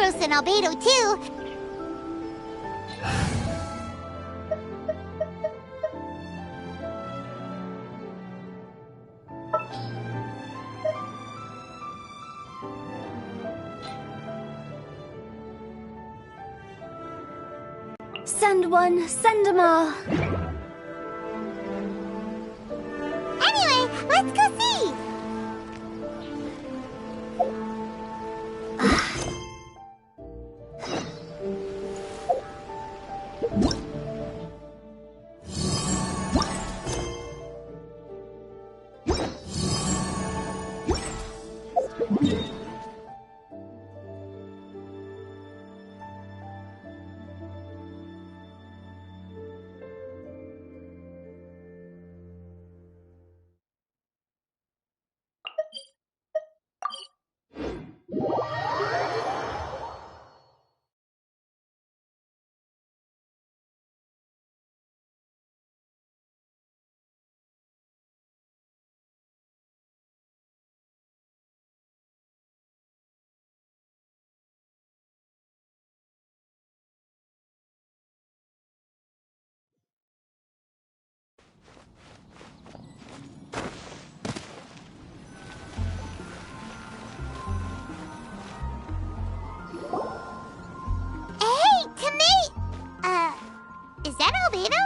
gross than Albedo, too. Send one, send them all. Anyway, let's go see. Is that Albedo?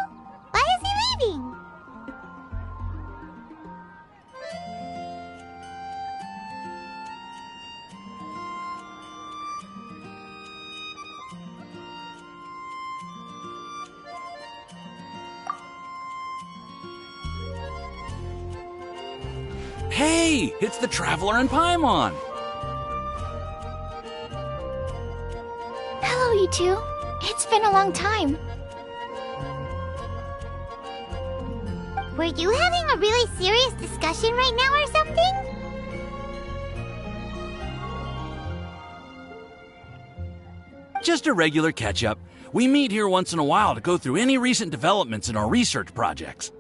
Why is he leaving? Hey, it's the Traveler and Paimon. Hello, you two. It's been a long time. Were you having a really serious discussion right now or something? Just a regular catch-up. We meet here once in a while to go through any recent developments in our research projects.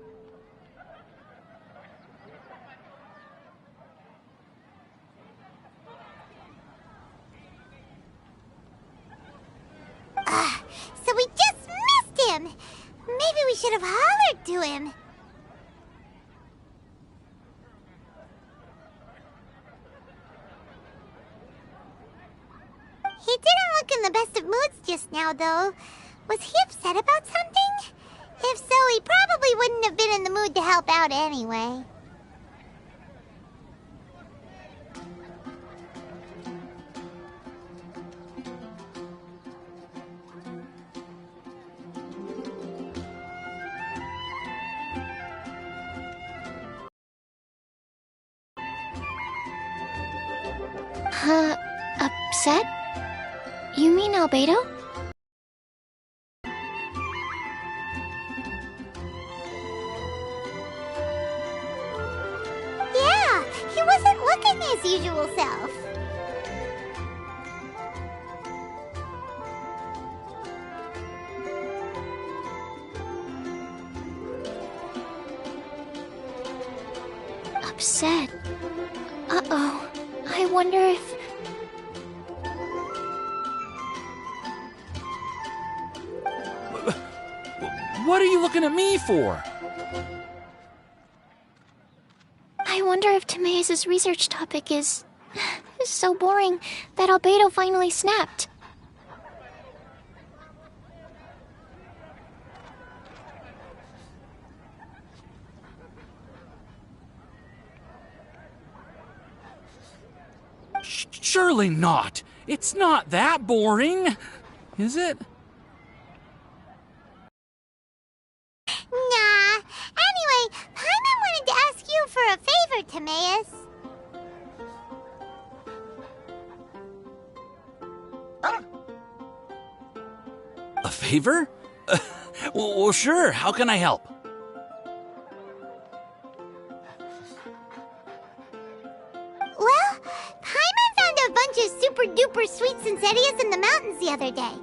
So we just missed him! Maybe we should have hollered to him. He didn't look in the best of moods just now, though. Was he upset about something? If so, he probably wouldn't have been in the mood to help out anyway. Upset? You mean Albedo? Yeah, he wasn't looking his usual self. Upset? Uh-oh. I wonder if... What are you looking at me for? I wonder if Timaeus' research topic is so boring that Albedo finally snapped. Surely not. It's not that boring, is it? Nah. Anyway, Paimon wanted to ask you for a favor, Timaeus. A favor? Well, sure. How can I help? Well, Paimon found a bunch of super-duper sweet Sincerias in the mountains the other day.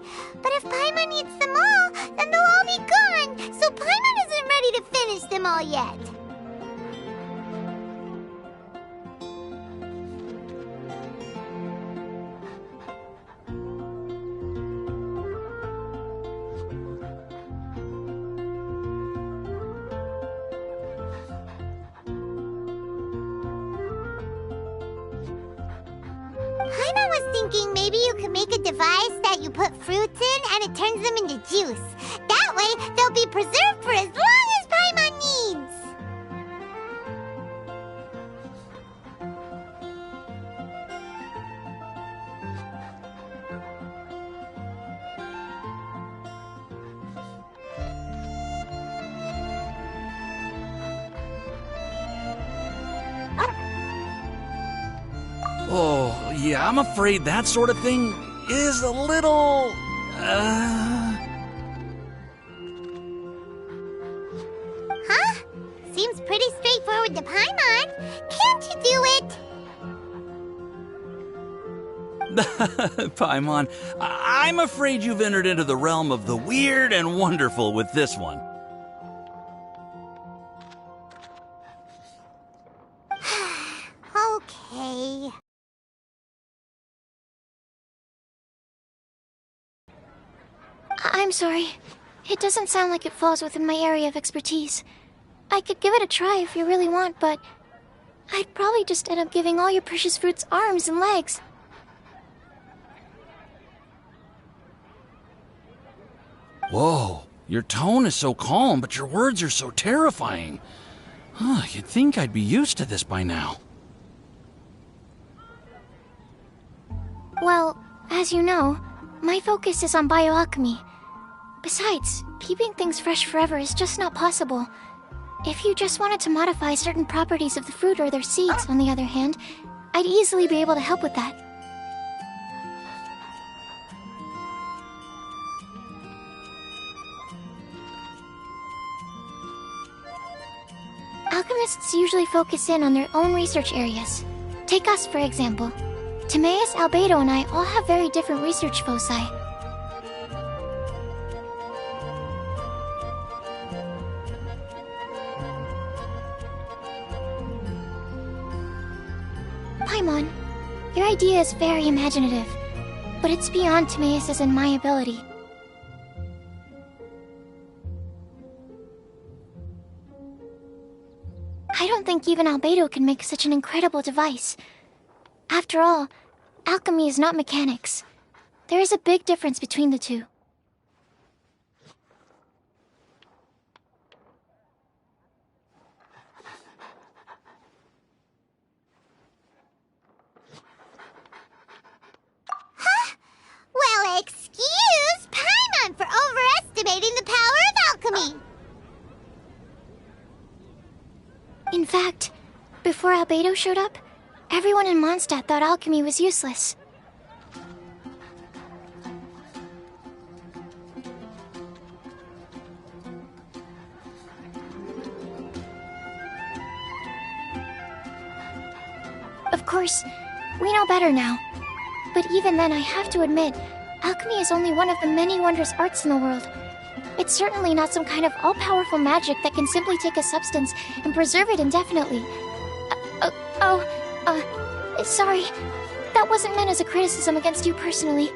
But if Paimon eats them all, then they'll all be gone. So Paimon isn't ready to finish them all yet. Paimon was thinking maybe you could make a device that you put fruits in and it turns them into juice. That way, they'll be preserved for as long as Paimon needs. Oh, yeah, I'm afraid that sort of thing is a little... Huh? Seems pretty straightforward to Paimon. Can't you do it? Paimon, I'm afraid you've entered into the realm of the weird and wonderful with this one. Okay. I'm sorry. It doesn't sound like it falls within my area of expertise. I could give it a try if you really want, but I'd probably just end up giving all your precious fruits arms and legs. Whoa, your tone is so calm, but your words are so terrifying. Huh, you'd think I'd be used to this by now. Well, as you know, my focus is on bioalchemy. Besides, keeping things fresh forever is just not possible. If you just wanted to modify certain properties of the fruit or their seeds, on the other hand, I'd easily be able to help with that. Alchemists usually focus in on their own research areas. Take us, for example. Timaeus, Albedo, and I all have very different research foci. Paimon, your idea is very imaginative, but it's beyond Timaeus' and my ability. I don't think even Albedo can make such an incredible device. After all, alchemy is not mechanics. There is a big difference between the two. Huh? Well, excuse Paimon for overestimating the power of alchemy. In fact, before Albedo showed up, everyone in Mondstadt thought alchemy was useless. Of course, we know better now. But even then, I have to admit, alchemy is only one of the many wondrous arts in the world. It's certainly not some kind of all-powerful magic that can simply take a substance and preserve it indefinitely. Sorry. That wasn't meant as a criticism against you personally.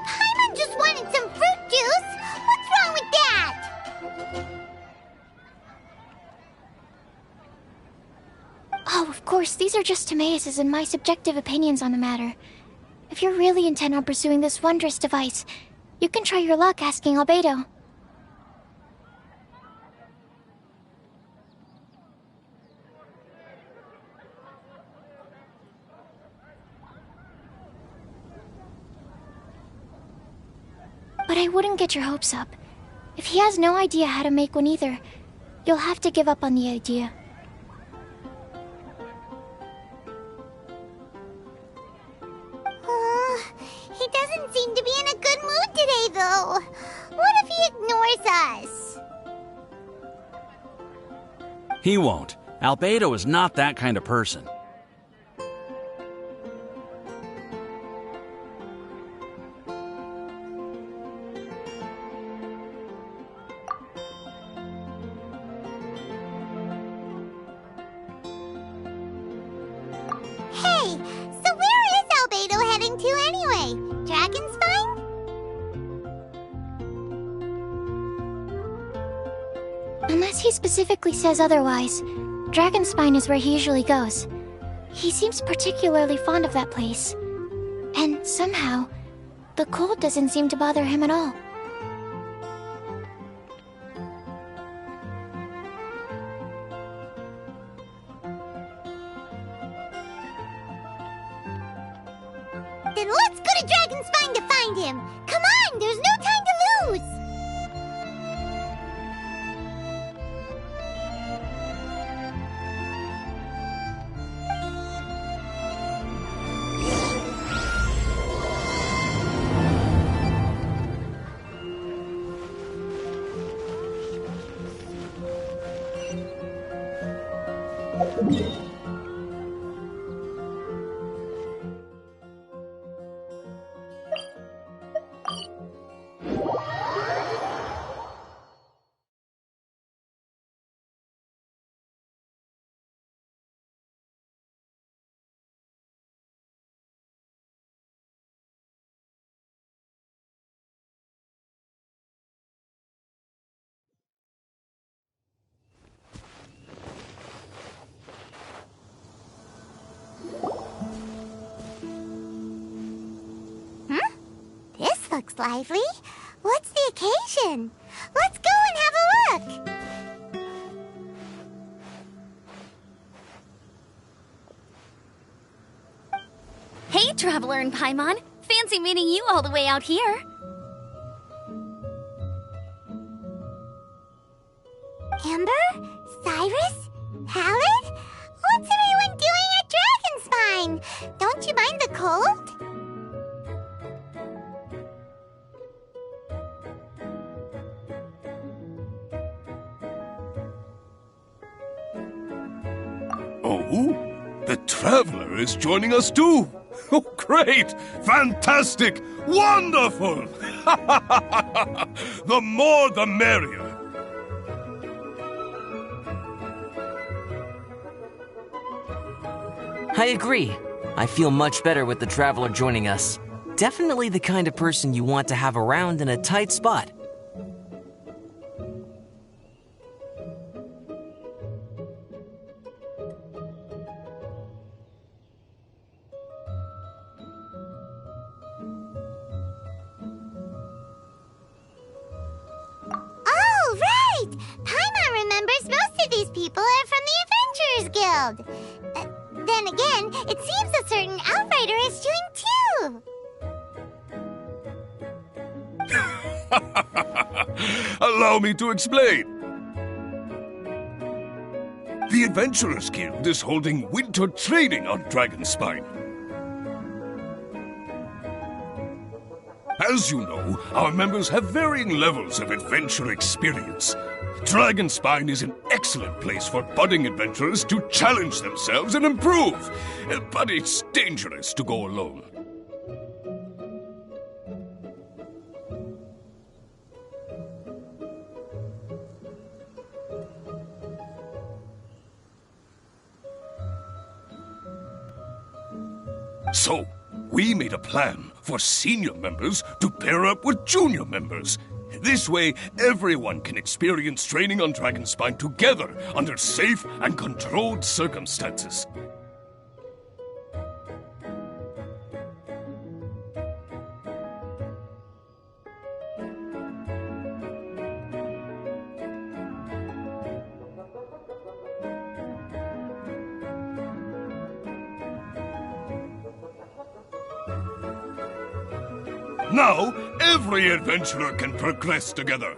Paimon just wanted some fruit juice. What's wrong with that? Oh, of course, these are just Timaeus' and my subjective opinions on the matter. If you're really intent on pursuing this wondrous device, you can try your luck asking Albedo. But I wouldn't get your hopes up. If he has no idea how to make one either, you'll have to give up on the idea. He doesn't seem to be in a good mood today, though. What if he ignores us? He won't. Albedo is not that kind of person. Unless he specifically says otherwise, Dragonspine is where he usually goes. He seems particularly fond of that place. And somehow, the cold doesn't seem to bother him at all. Then let's go to Dragonspine to find him! Come on, there's no time to lose! This looks lively. What's the occasion? Let's go and have a look! Hey, Traveler and Paimon! Fancy meeting you all the way out here. Amber? Cyrus? Halid? What's everyone doing at Dragonspine? Don't you mind the cold? Oh, the Traveler is joining us too! Oh, great! Fantastic! Wonderful! The more the merrier! I agree. I feel much better with the Traveler joining us. Definitely the kind of person you want to have around in a tight spot. Oh, right! Paimon remembers most of these people are from the Adventurers Guild. Then again, it seems a certain Outrider is doing too. Allow me to explain. The Adventurers Guild is holding winter training on Dragonspine. As you know, our members have varying levels of adventure experience. Dragonspine is an excellent place for budding adventurers to challenge themselves and improve, but it's dangerous to go alone. So, we made a plan for senior members to pair up with junior members. This way, everyone can experience training on Dragonspine together under safe and controlled circumstances. Now, every adventurer can progress together.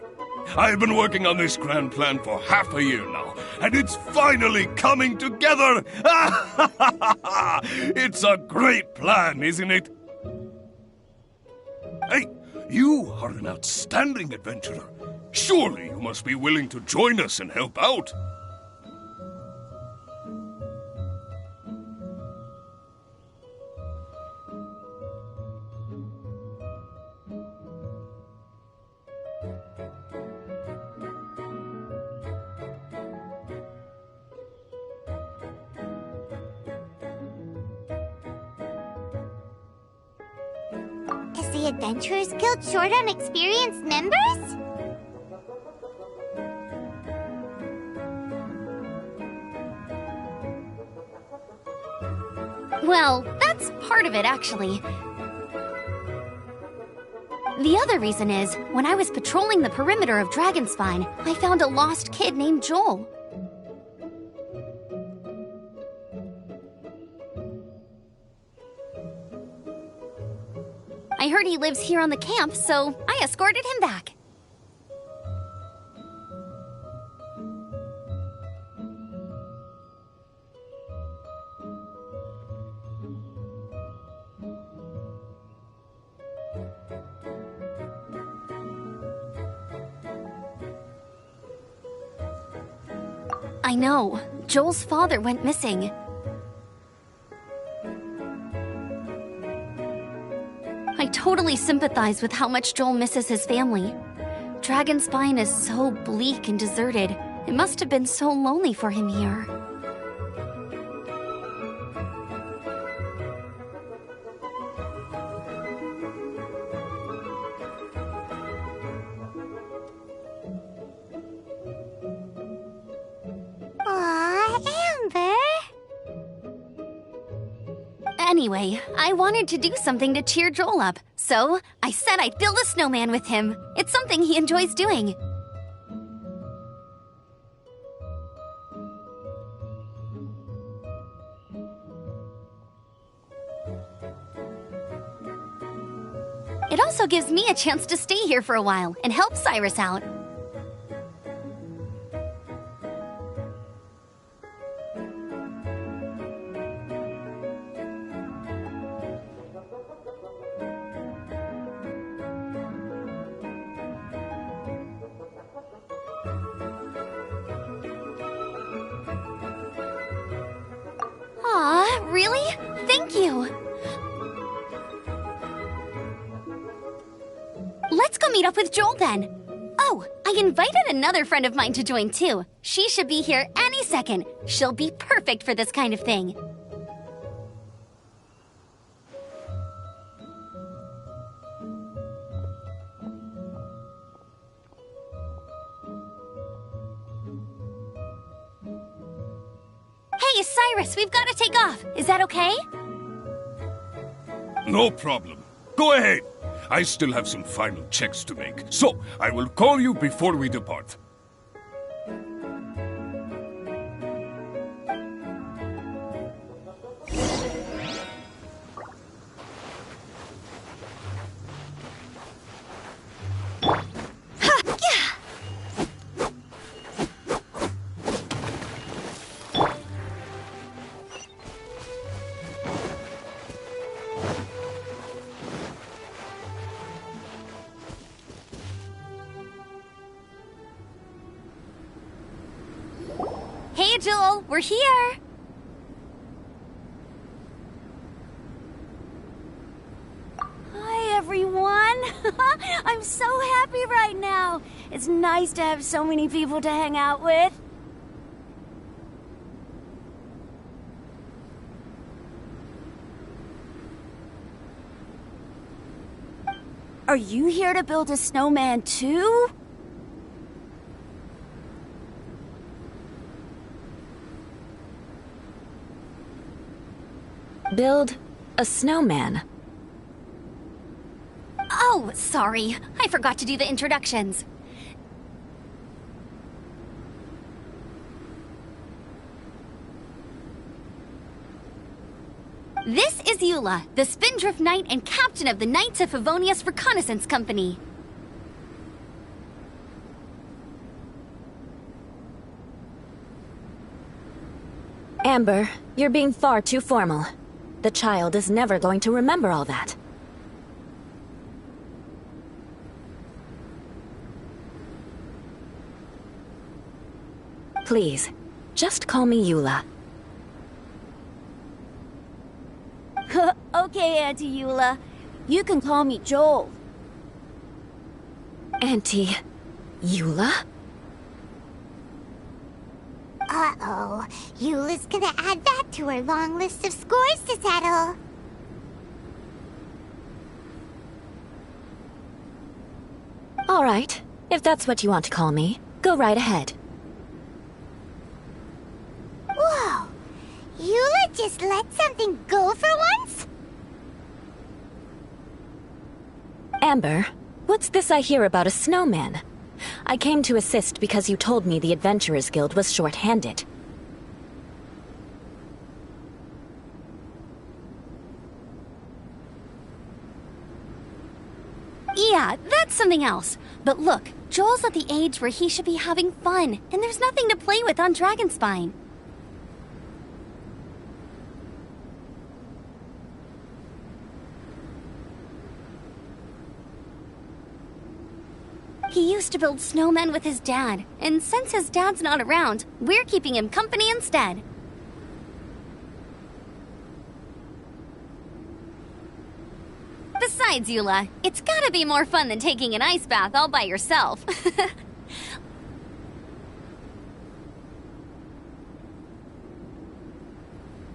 I've been working on this grand plan for half a year now, and it's finally coming together! It's a great plan, isn't it? Hey, you are an outstanding adventurer. Surely you must be willing to join us and help out. Is the Adventurers Guild short on experienced members? Well, that's part of it, actually. The other reason is, when I was patrolling the perimeter of Dragonspine, I found a lost kid named Joel. I heard he lives here on the camp, so I escorted him back. I know. Joel's father went missing. I totally sympathize with how much Joel misses his family. Dragonspine is so bleak and deserted. It must have been so lonely for him here. Anyway, I wanted to do something to cheer Joel up, so I said I'd build a snowman with him. It's something he enjoys doing. It also gives me a chance to stay here for a while and help Cyrus out. Aw, really? Thank you! Let's go meet up with Joel then. Oh, I invited another friend of mine to join too. She should be here any second. She'll be perfect for this kind of thing. Hey, Cyrus, we've got to take off. Is that okay? No problem. Go ahead. I still have some final checks to make, so I will call you before we depart. Hey, Joel, we're here! Hi, everyone! I'm so happy right now! It's nice to have so many people to hang out with. Are you here to build a snowman too? Build a snowman. Oh, sorry. I forgot to do the introductions. This is Eula, the Spindrift Knight and captain of the Knights of Favonius Reconnaissance Company. Amber, you're being far too formal. The child is never going to remember all that. Please, just call me Eula. Okay, Auntie Eula. You can call me Joel. Auntie Eula? Uh-oh. Eula's gonna add that to her long list of scores to settle. All right, if that's what you want to call me, go right ahead. Whoa! Eula just let something go for once? Amber, what's this I hear about a snowman? I came to assist because you told me the Adventurers Guild was short-handed. Yeah, that's something else. But look, Joel's at the age where he should be having fun, and there's nothing to play with on Dragonspine. He used to build snowmen with his dad, and since his dad's not around, we're keeping him company instead. Besides, Eula, it's gotta be more fun than taking an ice bath all by yourself.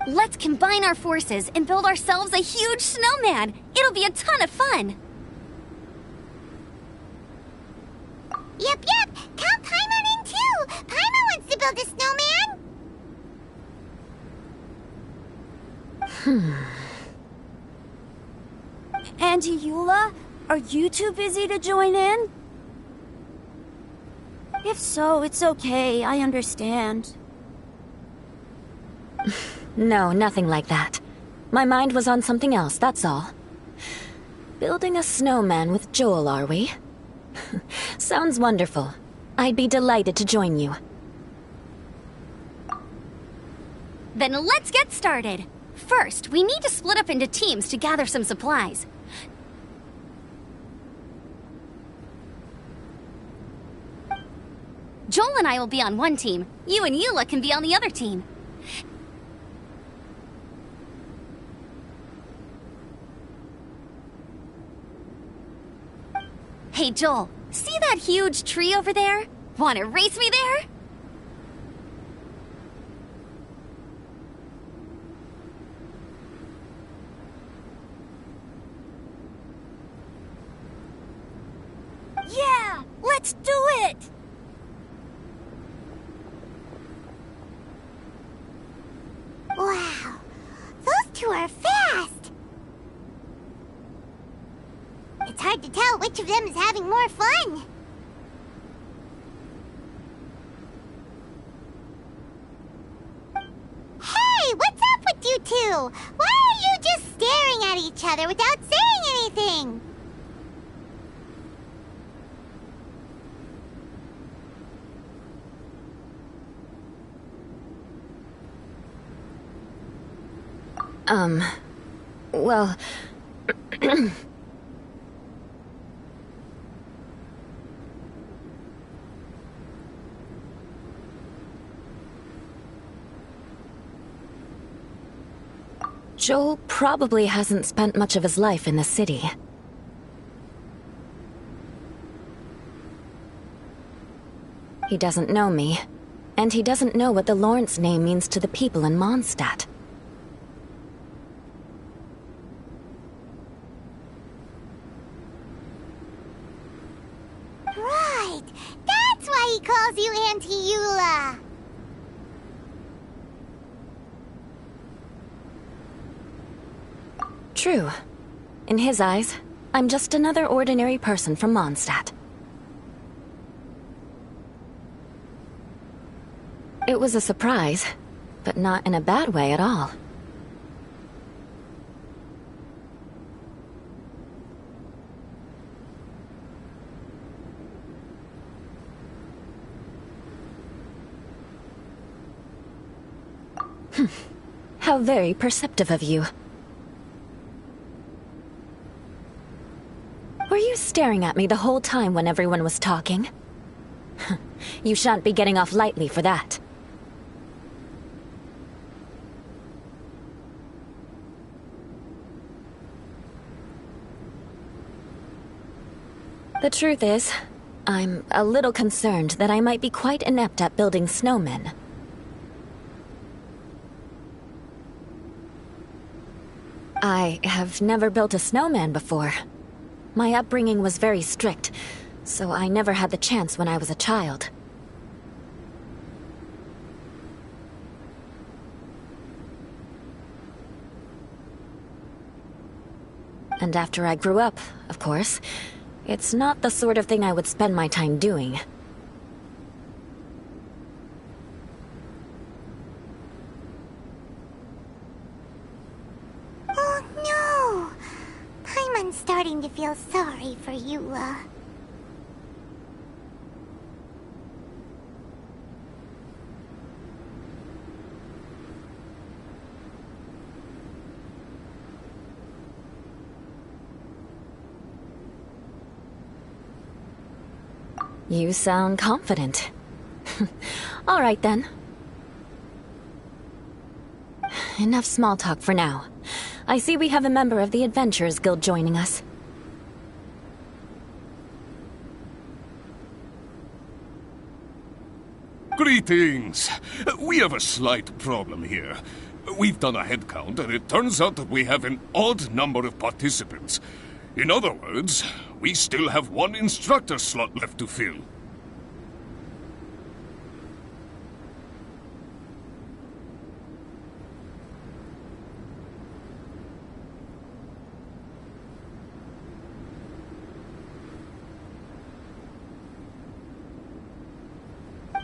Let's combine our forces and build ourselves a huge snowman. It'll be a ton of fun. Yep. Count Paimon in too. Paimon wants to build a snowman. Auntie Eula, are you too busy to join in? If so, it's okay. I understand. No, nothing like that. My mind was on something else, that's all. Building a snowman with Joel, are we? Sounds wonderful. I'd be delighted to join you. Then let's get started. First, we need to split up into teams to gather some supplies. Joel and I will be on one team. You and Eula can be on the other team. Hey, Joel, see that huge tree over there? Wanna race me there? Yeah, let's do it! Wow, those two are fast. It's hard to tell which of them is having more fun. Hey, what's up with you two? Why are you just staring at each other without saying anything? Well... Joel probably hasn't spent much of his life in the city. He doesn't know me, and he doesn't know what the Lawrence name means to the people in Mondstadt. Right, that's why he calls you Auntie Eula. True. In his eyes, I'm just another ordinary person from Mondstadt. It was a surprise, but not in a bad way at all. How very perceptive of you. Were you staring at me the whole time when everyone was talking? You shan't be getting off lightly for that. The truth is, I'm a little concerned that I might be quite inept at building snowmen. I have never built a snowman before. My upbringing was very strict, so I never had the chance when I was a child. And after I grew up, of course, it's not the sort of thing I would spend my time doing. Oh no! Paimon's starting to feel sorry for Eula. You sound confident. All right, then. Enough small talk for now. I see we have a member of the Adventurers Guild joining us. Greetings! We have a slight problem here. We've done a head count, and it turns out that we have an odd number of participants. In other words, we still have one instructor slot left to fill.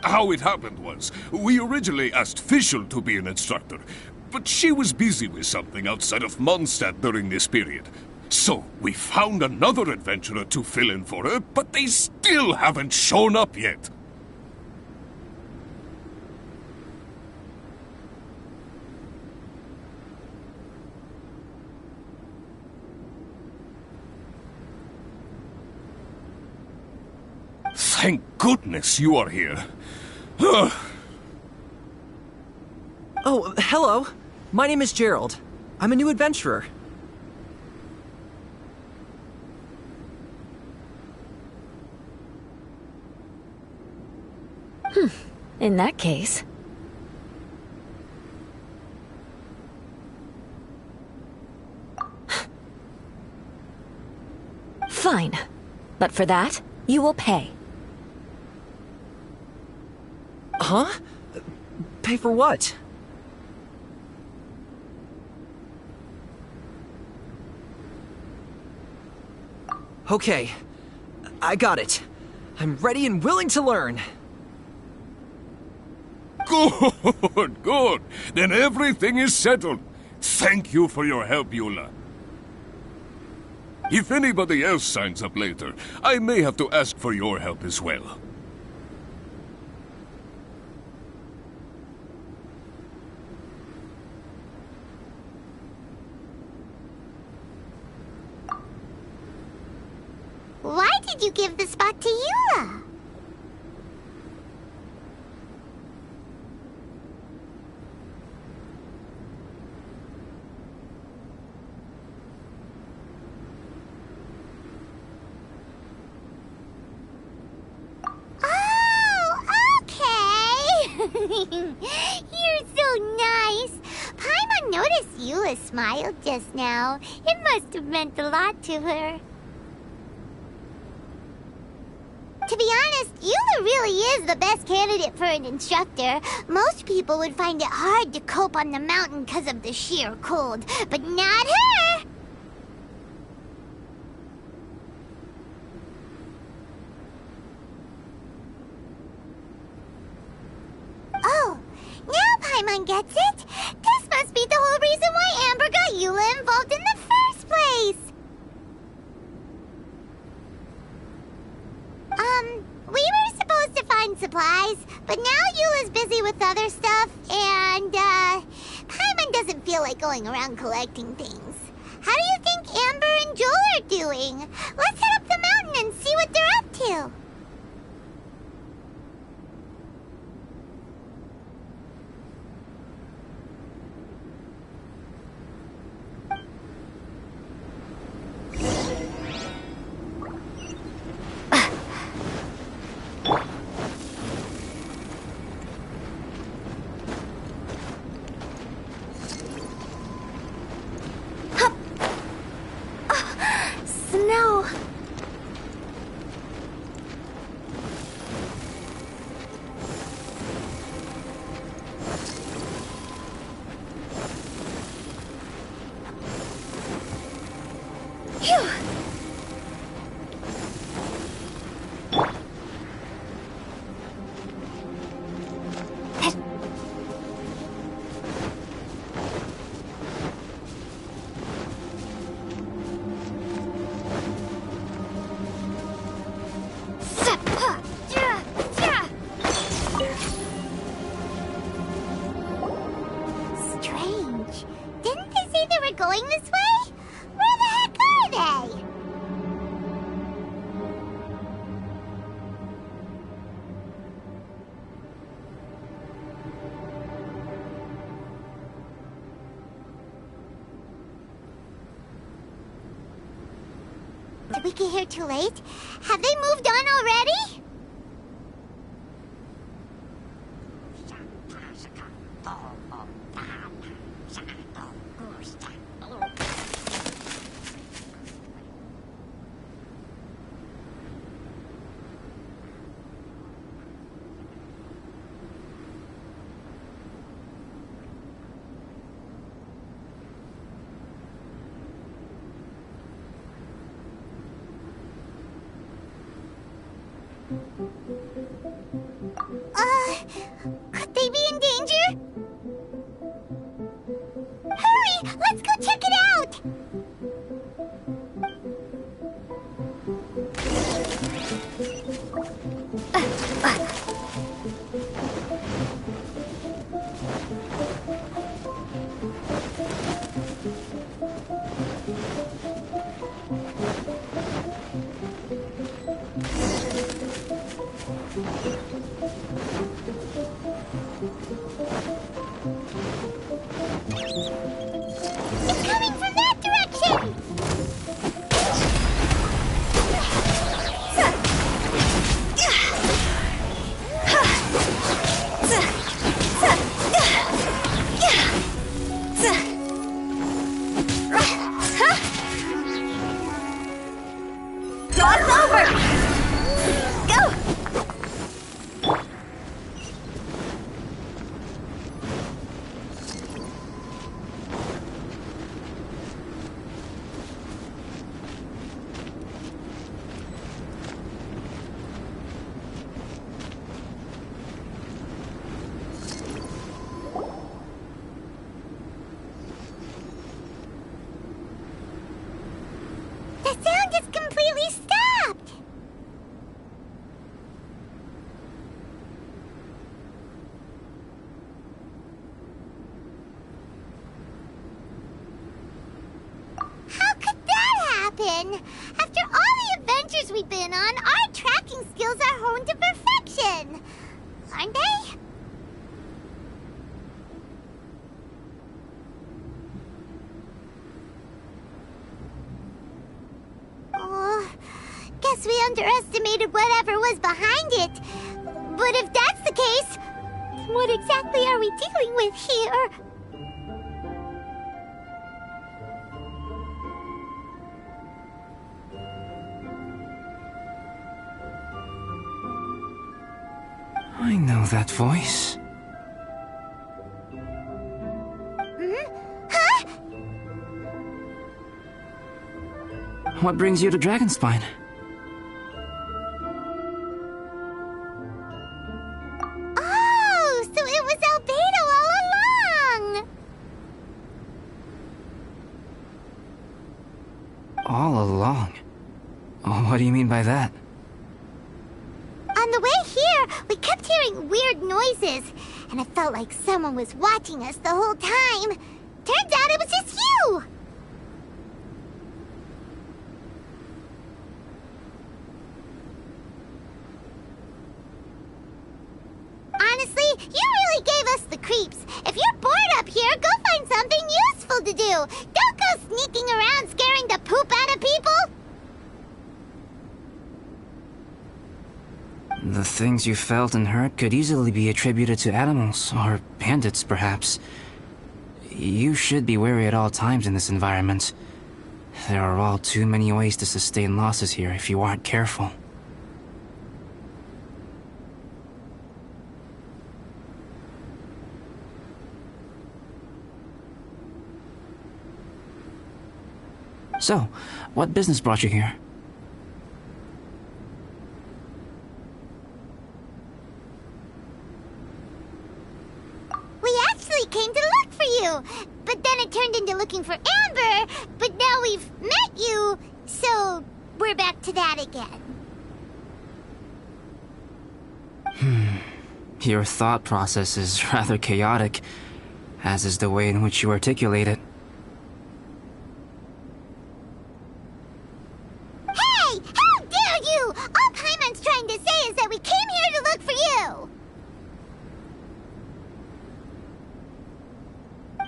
How it happened was, we originally asked Fischl to be an instructor, but she was busy with something outside of Mondstadt during this period. So, we found another adventurer to fill in for her, but they still haven't shown up yet. Thank goodness you are here. Oh, hello. My name is Gerald. I'm a new adventurer. In that case... Fine. But for that, you will pay. Huh? Pay for what? Okay. I got it. I'm ready and willing to learn. Good, good. Then everything is settled. Thank you for your help, Eula. If anybody else signs up later, I may have to ask for your help as well. Why did you give the spot to Eula? You're so nice. Paimon noticed Eula smiled just now. It must have meant a lot to her. To be honest, Eula really is the best candidate for an instructor. Most people would find it hard to cope on the mountain because of the sheer cold, but not her! Oh, now Paimon gets it. This must be the whole reason why Amber got Eula involved in the first place. We were supposed to find supplies, but now Eula's busy with other stuff, and, Paimon doesn't feel like going around collecting things. How do you think Amber and Joel are doing? Let's head up the mountain and see what they're up to. Snow. get here too late. Have they moved on already? Could they be in danger? Hurry! Let's go check it out! It's coming from that direction! Cross over! Go! The sound just completely stopped! How could that happen? After all the adventures we've been on, our tracking skills are honed to perfection! Aren't they? Oh, guess we underestimated whatever was behind it. But if that's the case, then what exactly are we dealing with here? I know that voice. Huh? What brings you to Dragonspine? Oh, so it was Albedo all along! All along? Oh, what do you mean by that? On the way here, we kept hearing weird noises, and it felt like someone was watching us the whole time. Turns out it was just you! Honestly, you really gave us the creeps. If you're bored up here, go find something useful to do. Don't go sneaking around scaring the poop out of people. The things you felt and heard could easily be attributed to animals, or bandits, perhaps. You should be wary at all times in this environment. There are all too many ways to sustain losses here if you aren't careful. So, what business brought you here? We actually came to look for you, but then it turned into looking for Amber, but now we've met you, so we're back to that again. Your thought process is rather chaotic, as is the way in which you articulate it. Hey! How dare you! All Paimon's trying to say is that we came here to look for you!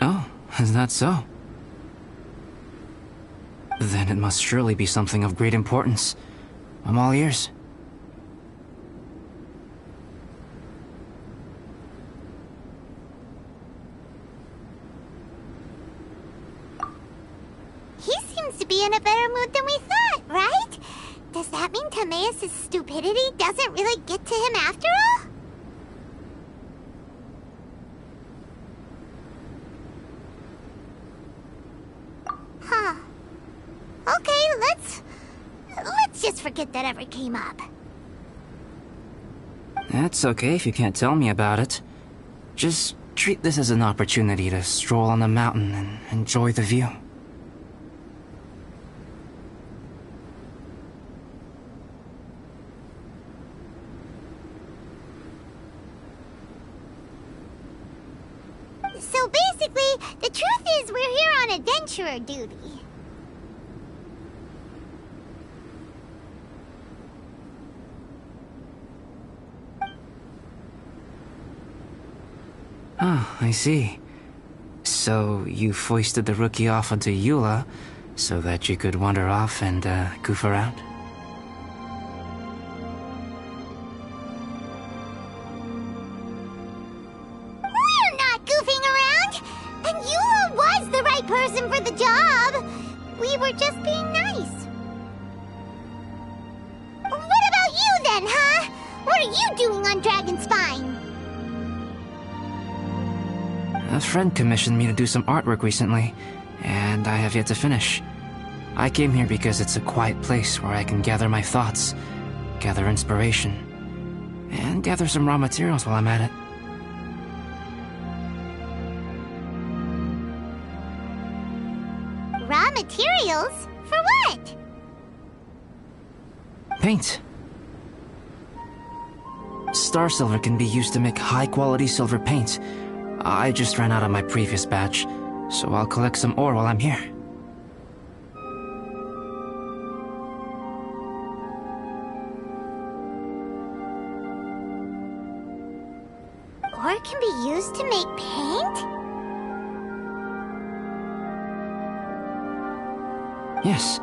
Oh, is that so? Then it must surely be something of great importance. I'm all ears. He seems to be in a better mood than we thought, right? Does that mean Timaeus' stupidity doesn't really get to him after all? Huh. Okay, let's just forget that ever came up. That's okay if you can't tell me about it. Just treat this as an opportunity to stroll on the mountain and enjoy the view. So basically, the truth is we're here on adventurer duty. Oh, I see. So you foisted the rookie off onto Eula so that you could wander off and goof around? We're not goofing around! And Eula was the right person for the job! We were just being nice. What about you then, huh? What are you doing on Dragonspine? A friend commissioned me to do some artwork recently, and I have yet to finish. I came here because it's a quiet place where I can gather my thoughts, gather inspiration, and gather some raw materials while I'm at it. Raw materials? For what? Paint. Star silver can be used to make high-quality silver paint. I just ran out of my previous batch, so I'll collect some ore while I'm here. Ore can be used to make paint? Yes,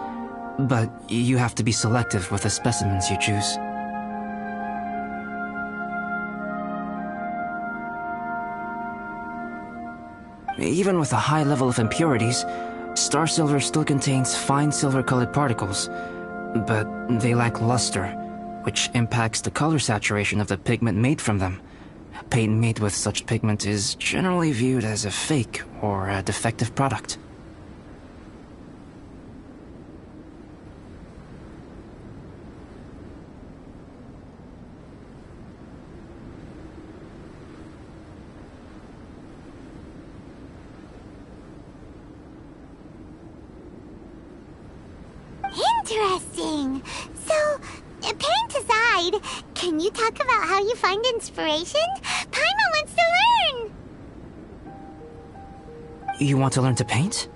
but you have to be selective with the specimens you choose. Even with a high level of impurities, star silver still contains fine silver-colored particles, but they lack luster, which impacts the color saturation of the pigment made from them. Paint made with such pigment is generally viewed as a fake or a defective product. Interesting. So, paint aside, can you talk about how you find inspiration? Paimon wants to learn! You want to learn to paint?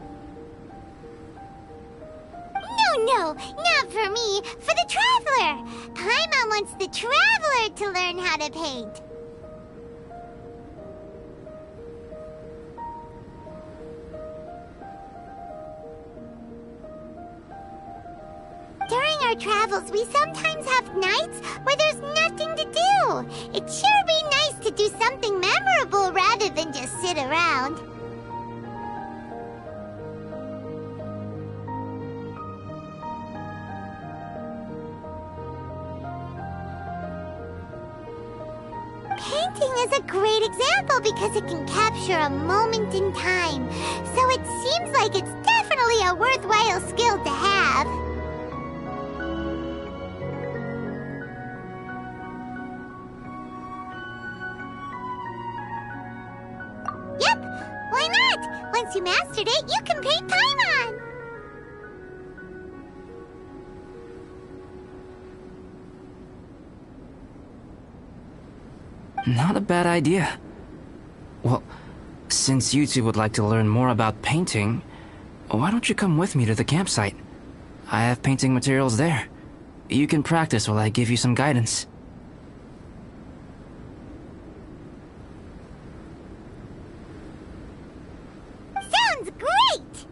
No, not for me. For the Traveler. Paimon wants the Traveler to learn how to paint. During our travels, we sometimes have nights where there's nothing to do. It'd sure be nice to do something memorable rather than just sit around. Painting is a great example because it can capture a moment in time. So it seems like it's definitely a worthwhile skill to have. Yep, why not? Once you mastered it, you can paint Paimon! Not a bad idea. Well, since you two would like to learn more about painting, why don't you come with me to the campsite? I have painting materials there. You can practice while I give you some guidance. Sounds great!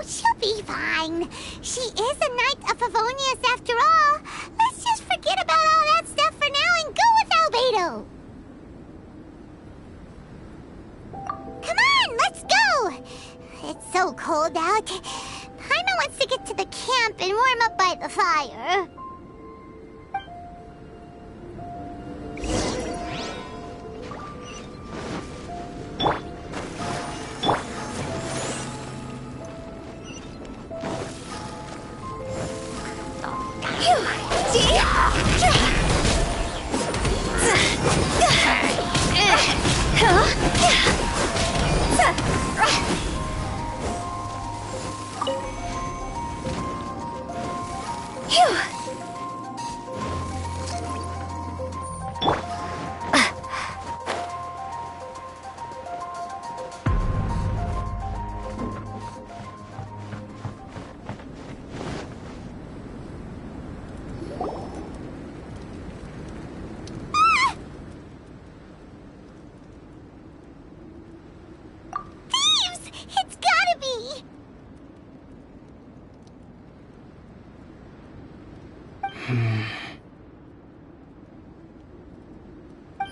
She'll be fine. She is a Knight of Favonius after all. Let's just forget about all that stuff for now and go with Albedo. Come on, let's go. It's so cold out. Paimon wants to get to the camp and warm up by the fire.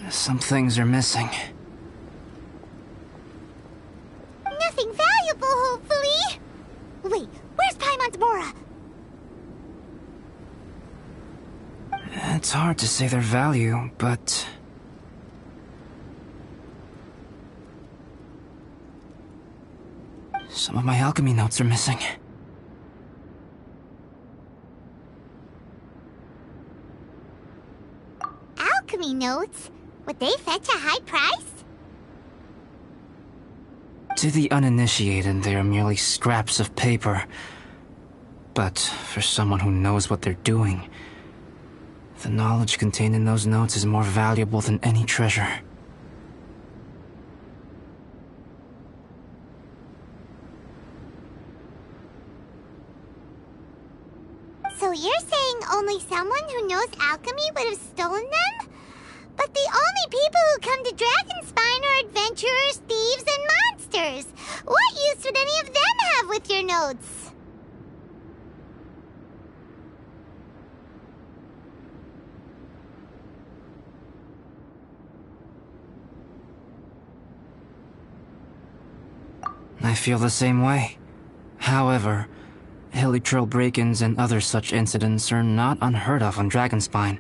Some things are missing. Nothing valuable, hopefully. Wait, where's Paimon's Mora? It's hard to say their value, but... some of my alchemy notes are missing. Alchemy notes? Would they fetch a high price? To the uninitiated, they are merely scraps of paper. But for someone who knows what they're doing, the knowledge contained in those notes is more valuable than any treasure. So you're saying only someone who knows alchemy would have stolen them? But the only people who come to Dragonspine are adventurers, thieves, and monsters. What use would any of them have with your notes? I feel the same way. However, hilly trail break-ins and other such incidents are not unheard of on Dragonspine.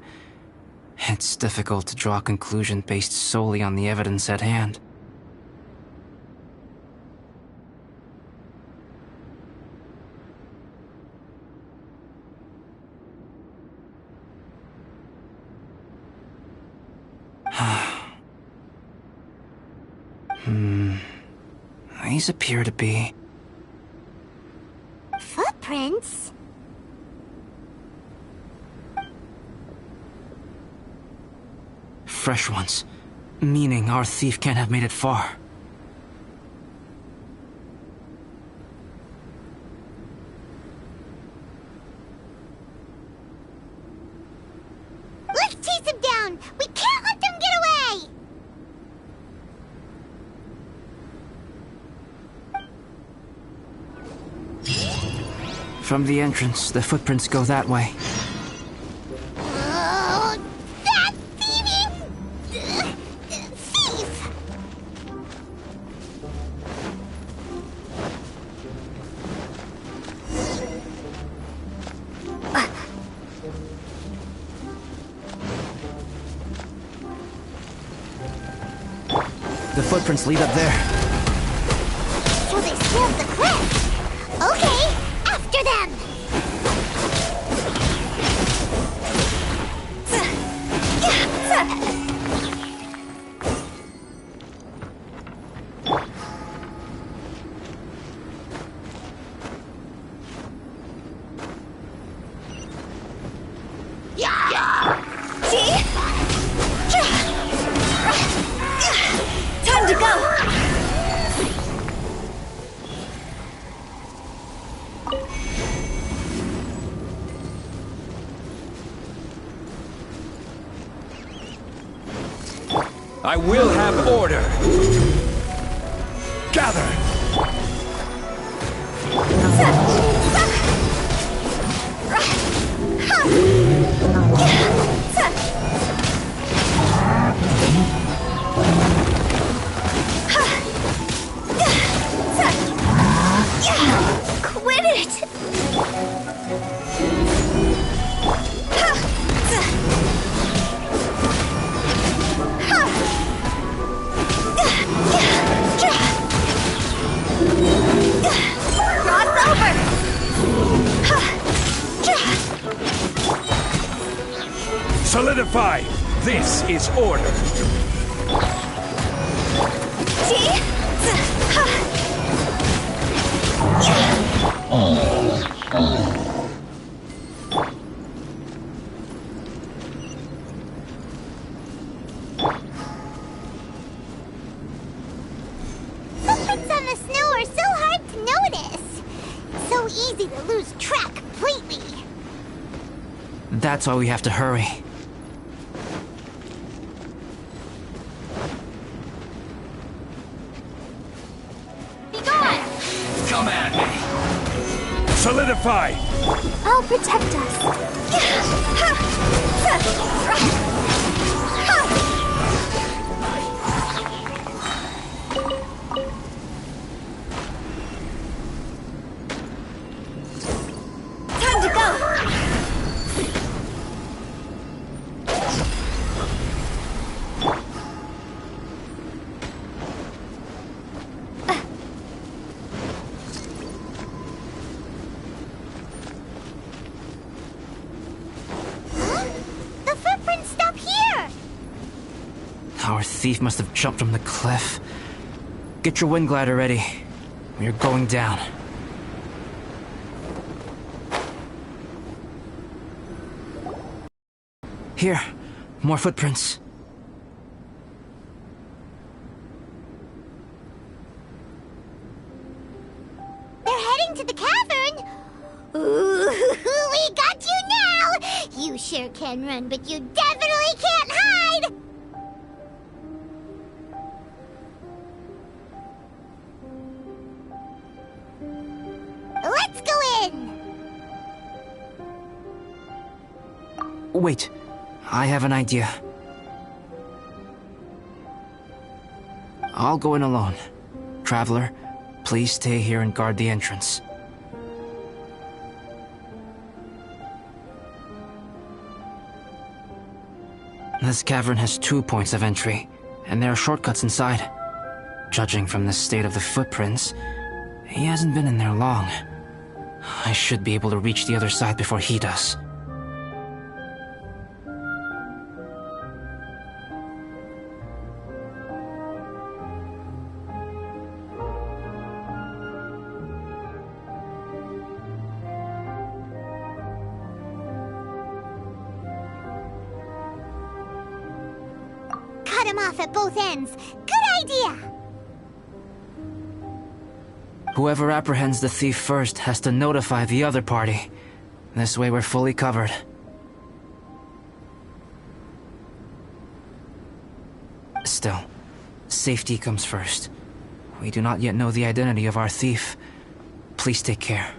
It's difficult to draw a conclusion based solely on the evidence at hand. These appear to be... footprints? fresh ones. Meaning our thief can't have made it far. Let's chase him down! We can't let them get away! From the entrance, the footprints go that way. Oh, that thieving... thief! The footprints lead up there. So they scaled the cliff! Okay, after them! Time to go! I will have order. Gather! Quit it! Cross over! Solidify! This is order! Footprints on the snow are so hard to notice. It's so easy to lose track completely. That's why we have to hurry. Be gone! Come at me! Solidify! I'll protect us. Time to go! The footprints stop here! Our thief must have jumped from the cliff. Get your wind glider ready. We are going down. Here, more footprints. They're heading to the cavern! Ooh, we got you now! You sure can run, but you definitely can't hide! Let's go in! Wait, I have an idea. I'll go in alone. Traveler, please stay here and guard the entrance. This cavern has 2 points of entry, and there are shortcuts inside. Judging from the state of the footprints, he hasn't been in there long. I should be able to reach the other side before he does. Cut him off at both ends. Good idea! Whoever apprehends the thief first has to notify the other party. This way we're fully covered. Still, safety comes first. We do not yet know the identity of our thief. Please take care.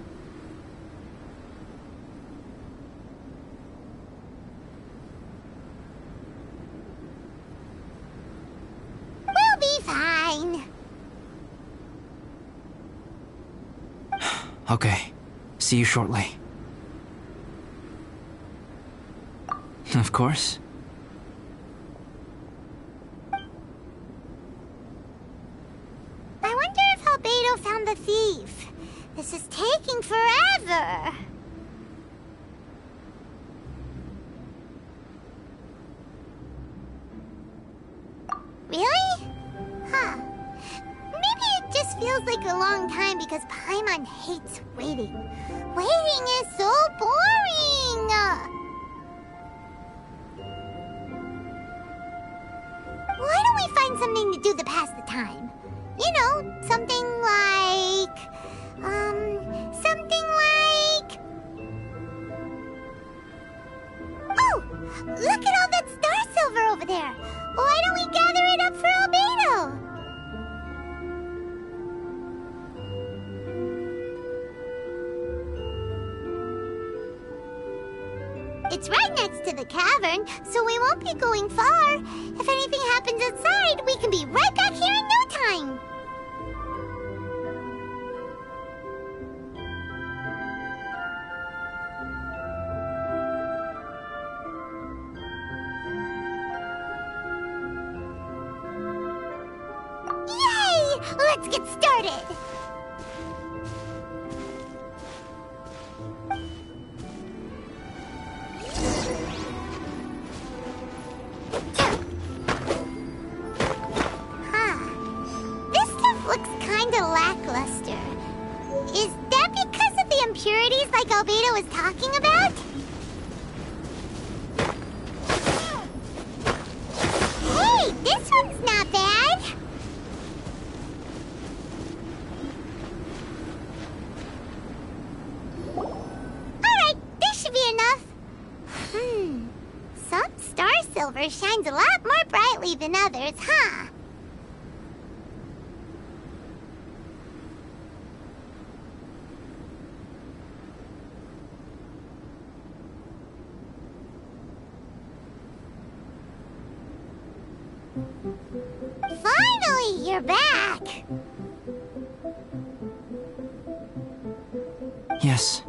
We'll be fine. Okay. See you shortly. Of course. I wonder if Albedo found the thief. This is taking forever. Really? Huh. Maybe it just feels like a long time because Paimon hates waiting. Waiting is so boring! Why don't we find something to do to pass the time? You know, something like... Oh! Look at all that star silver over there! Why don't we gather it up for Albedo? It's right next to the cavern, so we won't be going far. If anything happens outside, we can be right back here in no time. Yay! Let's get started! This stuff looks kinda lackluster. Is that because of the impurities like Albedo was talking about? Hey, this one's not bad! Alright, this should be enough. Some star silver shines a lot more brightly than others, huh? Finally, you're back! Yes.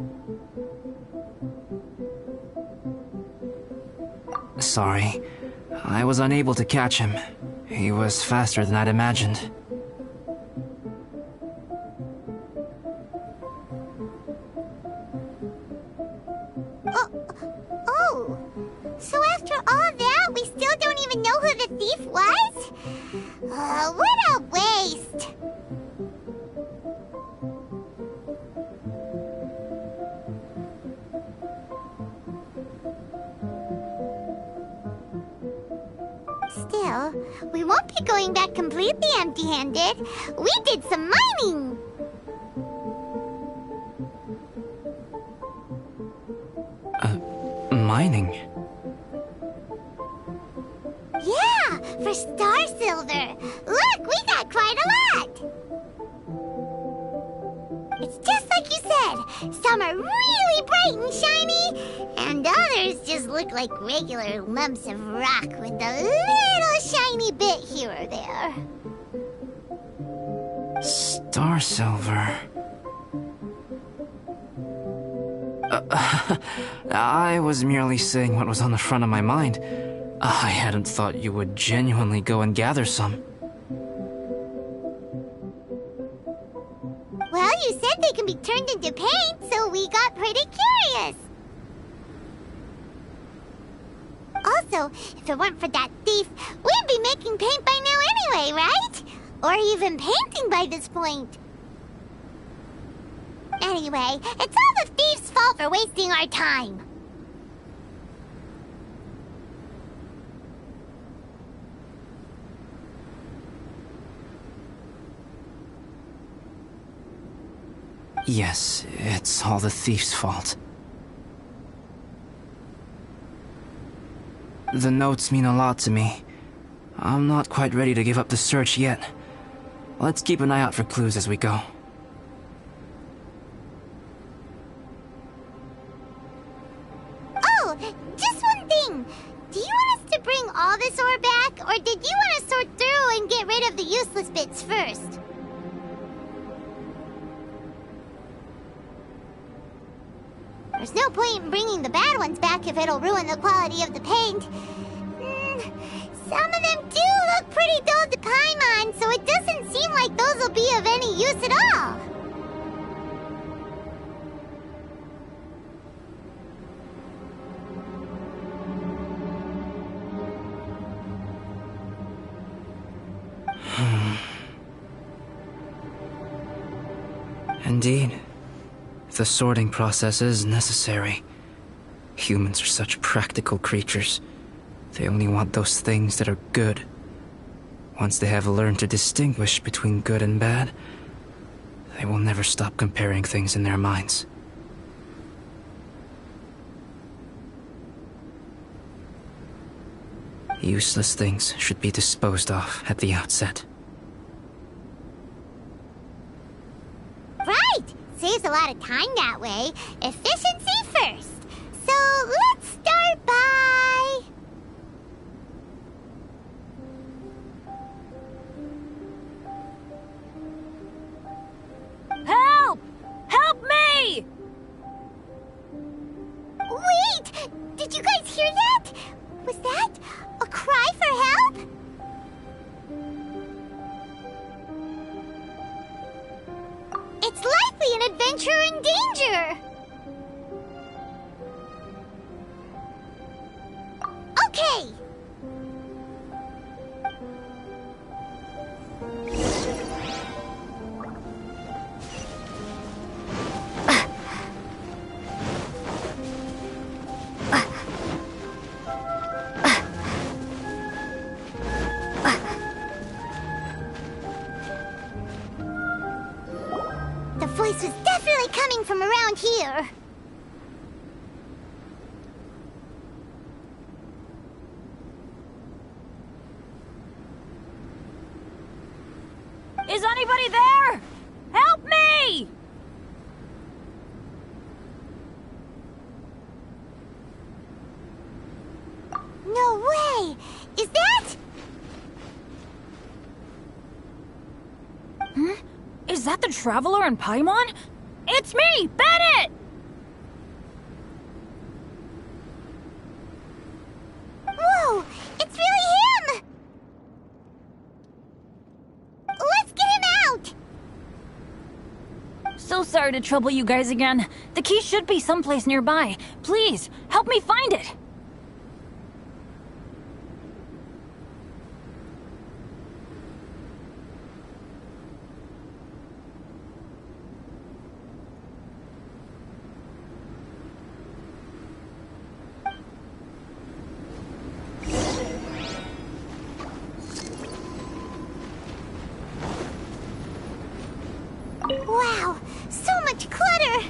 Sorry. I was unable to catch him. He was faster than I'd imagined. Oh, so after all that, we still don't even know who the thief was? What a waste! Still, we won't be going back completely empty-handed. We did some mining! Mining? Yeah, for star silver. Look, we got quite a lot. It's just like you said. Some are really bright and shiny, and others just look like regular lumps of rock with a little shiny bit here or there. Star silver. I was merely saying what was on the front of my mind. I hadn't thought you would genuinely go and gather some. Well, you said they can be turned into paint, so we got pretty curious. Also, if it weren't for that thief, we'd be making paint by now anyway, right? Or even painting by this point. Anyway, it's all the thief's fault for wasting our time. Yes, it's all the thief's fault. The notes mean a lot to me. I'm not quite ready to give up the search yet. Let's keep an eye out for clues as we go. Oh, just one thing. Do you want us to bring all this ore back, or did you want to sort through and get rid of the useless bits first? There's no point in bringing the bad ones back if it'll ruin the quality of the paint. Some of them do look pretty dull to Paimon, so it doesn't seem like those will be of any use at all. Indeed. The sorting process is necessary. Humans are such practical creatures. They only want those things that are good. Once they have learned to distinguish between good and bad, they will never stop comparing things in their minds. Useless things should be disposed of at the outset. Saves a lot of time that way. Efficiency first. So let's start Bye! Help! Help me! Wait! Did you guys hear that? Was that a cry for help? It's likely an adventurer in danger! Okay! The voice was definitely coming from around here. Is anybody there? Help me! No way! Is that? Is that the Traveler in Paimon? It's me, Bennett! Whoa! It's really him! Let's get him out! So sorry to trouble you guys again. The key should be someplace nearby. Please, help me find it. Wow, so much clutter!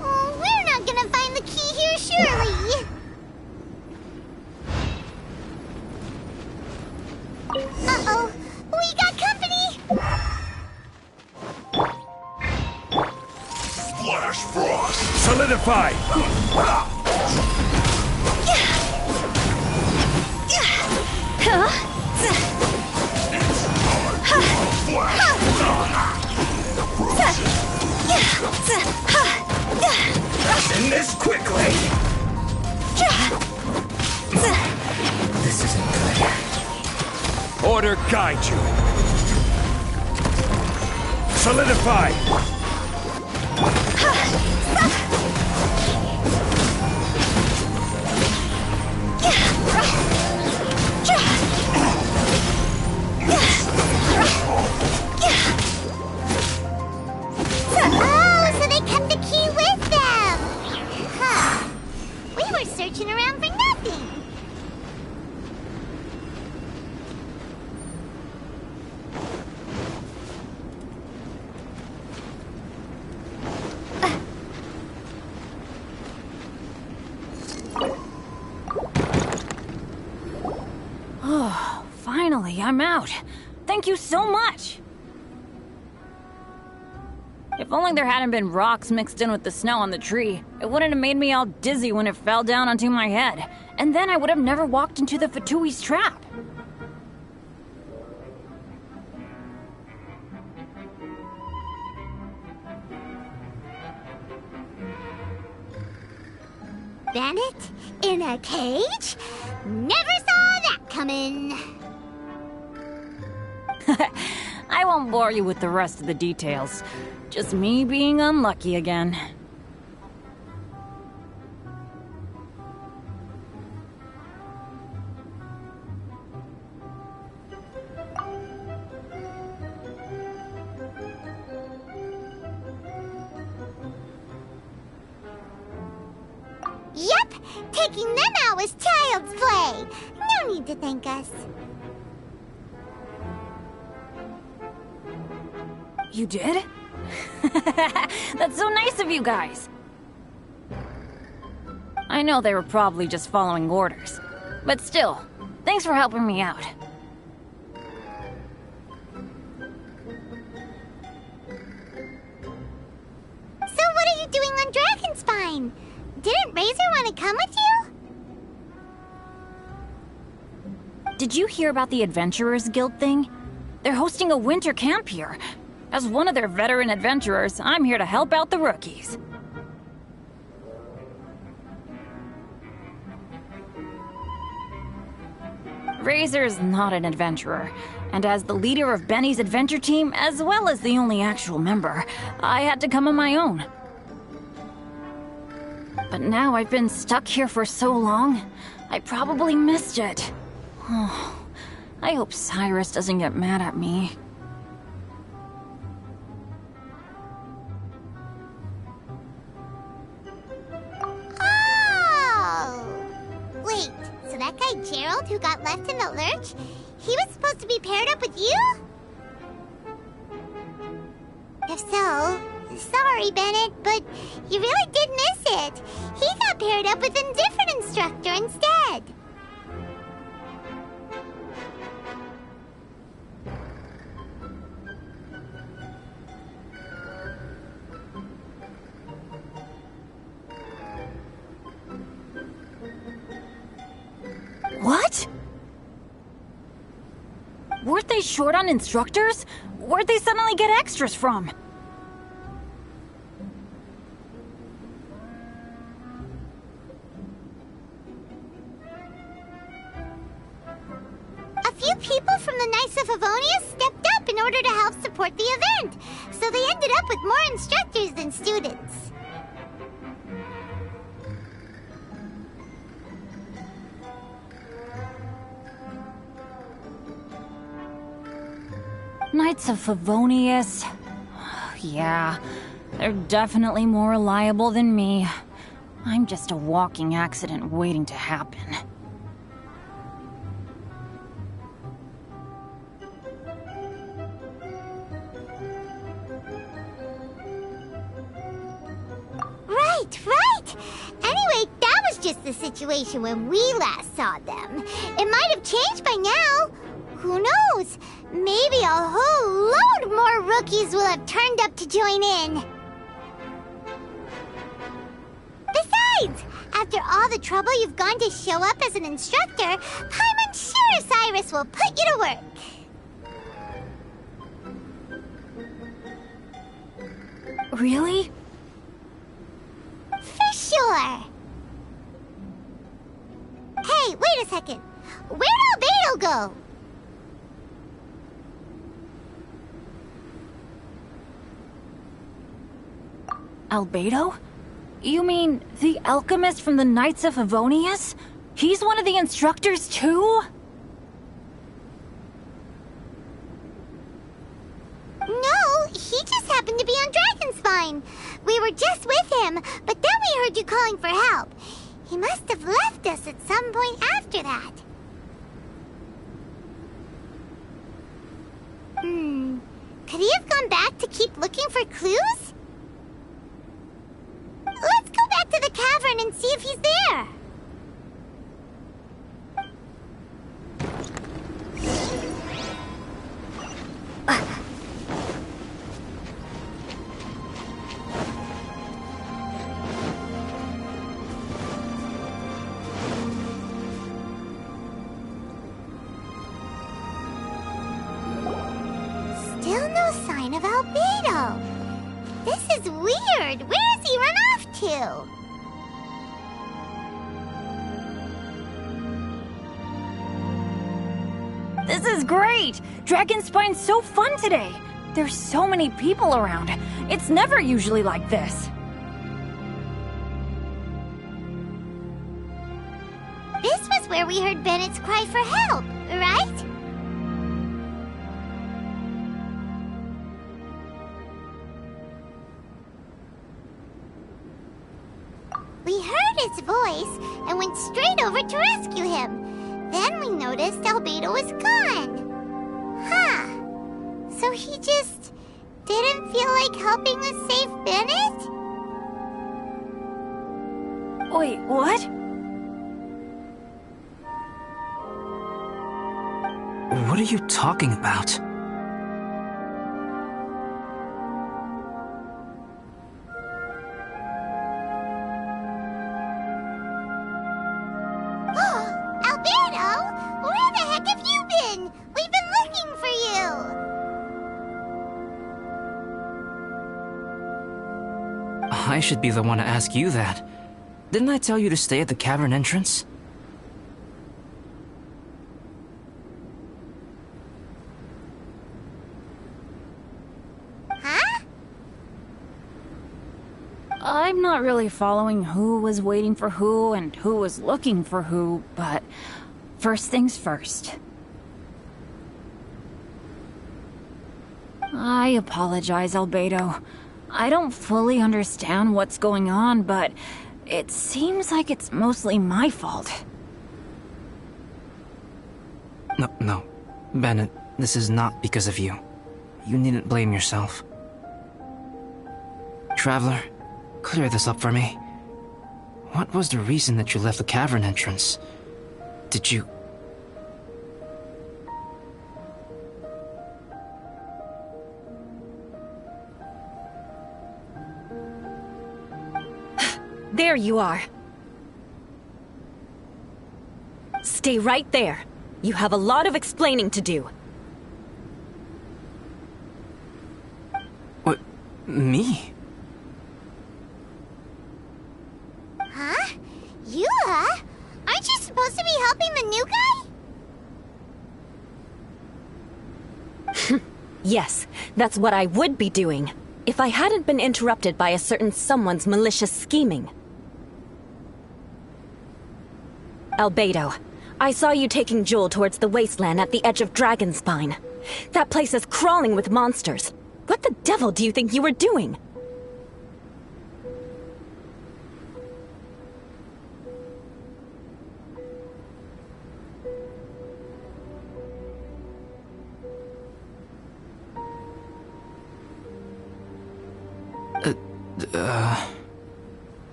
Oh, we're not gonna find the key here, surely! Uh-oh, we got company! Splash Frost! Solidify! End this quickly! This isn't good. Order guide you. Solidify! Oh, so they kept the key with them! Huh. We were searching around for nothing! Oh, finally, I'm out. Thank you so much. If only there hadn't been rocks mixed in with the snow on the tree, it wouldn't have made me all dizzy when it fell down onto my head. And then I would have never walked into the Fatui's trap. Bandit? In a cage? Never saw that coming! I won't bore you with the rest of the details. Just me being unlucky again. Yep! Taking them out was child's play! No need to thank us. You did? That's so nice of you guys. I know they were probably just following orders. But still, thanks for helping me out. So what are you doing on Dragonspine? Didn't Razor want to come with you? did you hear about the Adventurers Guild thing? They're hosting a winter camp here. As one of their veteran adventurers, I'm here to help out the rookies. Razor's not an adventurer, and as the leader of Benny's adventure team, as well as the only actual member, I had to come on my own. But now I've been stuck here for so long, I probably missed it. Oh, I hope Cyrus doesn't get mad at me. Wait, so that guy Gerald who got left in the lurch, he was supposed to be paired up with you? If so, sorry, Bennett, but you really did miss it. He got paired up with a different instructor instead. What? Weren't they short on instructors? Where'd they suddenly get extras from? A few people from the Knights of Favonius stepped up in order to help support the event, so they ended up with more instructors than students. Knights of Favonius. Yeah, they're definitely more reliable than me. I'm just a walking accident waiting to happen. Right! Anyway, that was just the situation when we last saw them. It might have changed by now. Who knows? Maybe a whole load more rookies will have turned up to join in. Besides, after all the trouble you've gone to show up as an instructor, I'm sure Cyrus will put you to work. Really? For sure. Hey, wait a second. Where'd Albedo go? Albedo? You mean the alchemist from the Knights of Favonius? He's one of the instructors too? No, he just happened to be on Dragonspine. We were just with him, but then we heard you calling for help. He must have left us at some point after that. Could he have gone back to keep looking for clues? Let's go back to the cavern and see if he's there. Still no sign of Albedo. This is weird. Where has he run off to? This is great! Dragonspine's so fun today! There's so many people around. It's never usually like this. This was where we heard Bennett's cry for help, right? We heard his voice and went straight over to rescue him. Then we noticed Albedo was gone. Huh. So he just didn't feel like helping us save Bennett? Wait, what? What are you talking about? Albedo? Where the heck I should be the one to ask you that. Didn't I tell you to stay at the cavern entrance? Huh? I'm not really following who was waiting for who and who was looking for who, but first things first. I apologize, Albedo. I don't fully understand what's going on, but it seems like it's mostly my fault. No. Bennett, this is not because of you. You needn't blame yourself. Traveler, clear this up for me. What was the reason that you left the cavern entrance? Did you... There you are. Stay right there. You have a lot of explaining to do. What? Me? Huh? Eula? Aren't you supposed to be helping the new guy? Yes, that's what I would be doing, if I hadn't been interrupted by a certain someone's malicious scheming. Albedo, I saw you taking Joel towards the wasteland at the edge of Dragonspine. That place is crawling with monsters. What the devil do you think you were doing?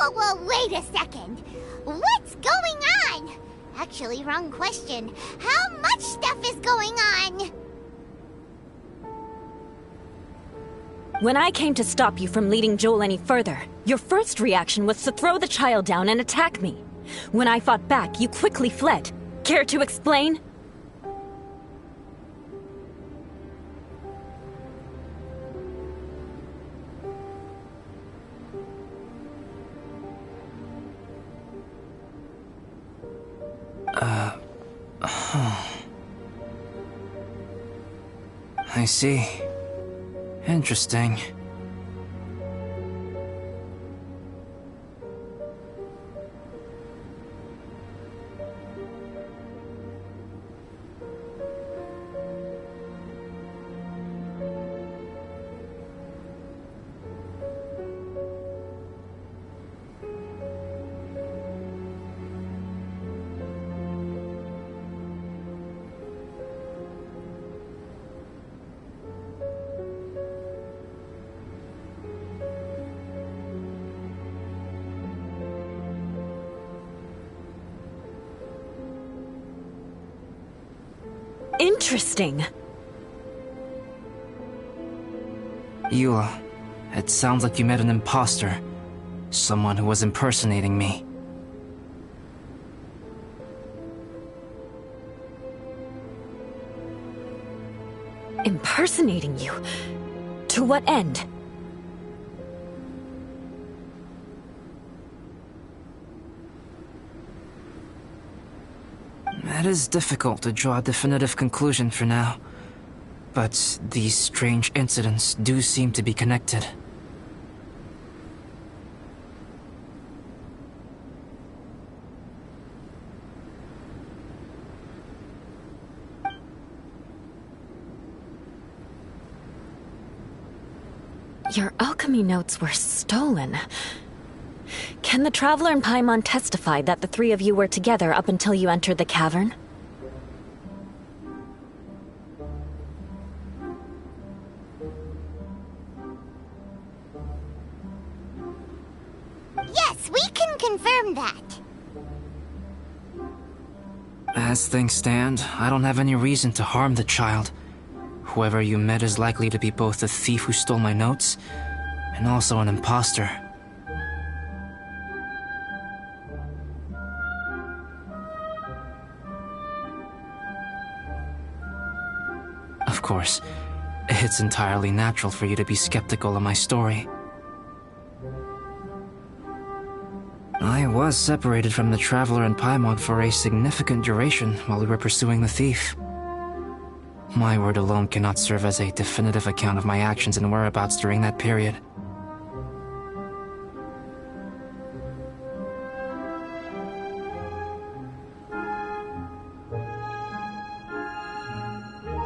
Whoa, wait a second. What's going on? Actually, wrong question. How much stuff is going on? When I came to stop you from leading Joel any further, your first reaction was to throw the child down and attack me. When I fought back, you quickly fled. Care to explain? I see. Interesting. Interesting. Eula, it sounds like you met an imposter. Someone who was impersonating me. Impersonating you? To what end? It is difficult to draw a definitive conclusion for now. But these strange incidents do seem to be connected. Your alchemy notes were stolen. Can the Traveler and Paimon testify that the three of you were together up until you entered the cavern? Yes, we can confirm that. As things stand, I don't have any reason to harm the child. Whoever you met is likely to be both the thief who stole my notes and also an imposter. Of course, It's entirely natural for you to be skeptical of my story. I was separated from the Traveler and Paimon for a significant duration while we were pursuing the thief. My word alone cannot serve as a definitive account of my actions and whereabouts during that period.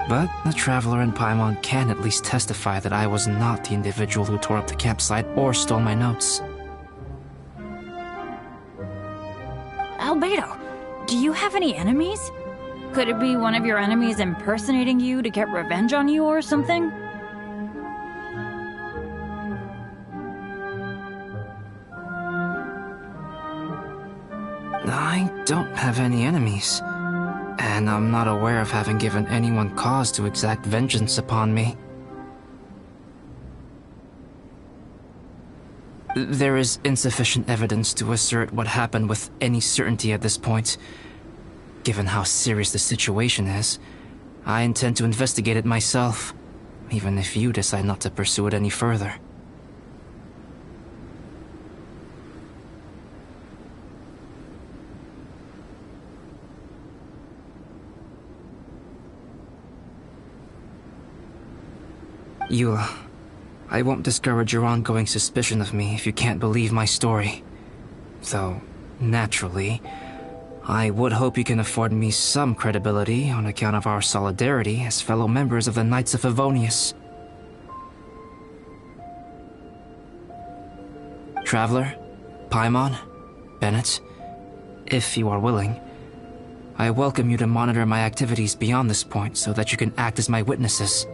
But the Traveler and Paimon can at least testify that I was not the individual who tore up the campsite or stole my notes. Albedo, do you have any enemies? Could it be one of your enemies impersonating you to get revenge on you or something? I don't have any enemies, and I'm not aware of having given anyone cause to exact vengeance upon me. There is insufficient evidence to assert what happened with any certainty at this point. Given how serious the situation is, I intend to investigate it myself, even if you decide not to pursue it any further. Eula, I won't discourage your ongoing suspicion of me if you can't believe my story. Though, naturally, I would hope you can afford me some credibility on account of our solidarity as fellow members of the Knights of Favonius. Traveler, Paimon, Bennett, if you are willing, I welcome you to monitor my activities beyond this point so that you can act as my witnesses.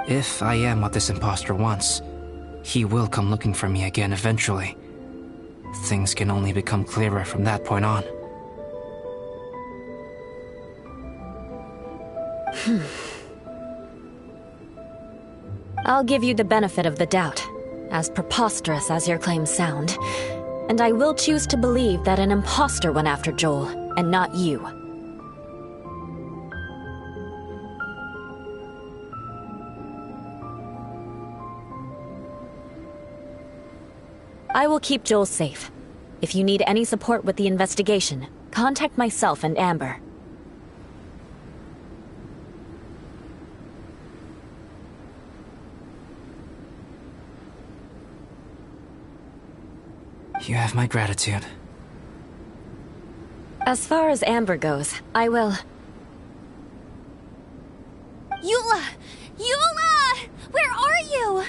If I am what this imposter wants, he will come looking for me again eventually. Things can only become clearer from that point on. I'll give you the benefit of the doubt, as preposterous as your claims sound. And I will choose to believe that an imposter went after Joel, and not you. I will keep Joel safe. If you need any support with the investigation, contact myself and Amber. You have my gratitude. As far as Amber goes, I will... Eula! Eula! Where are you?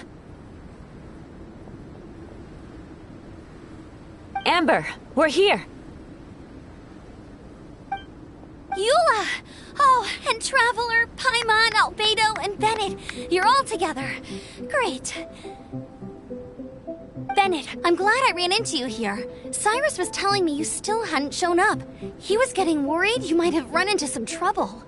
Amber, we're here! Eula! Oh, and Traveler, Paimon, Albedo, and Bennett. You're all together. Great. Bennett, I'm glad I ran into you here. Cyrus was telling me you still hadn't shown up. He was getting worried you might have run into some trouble.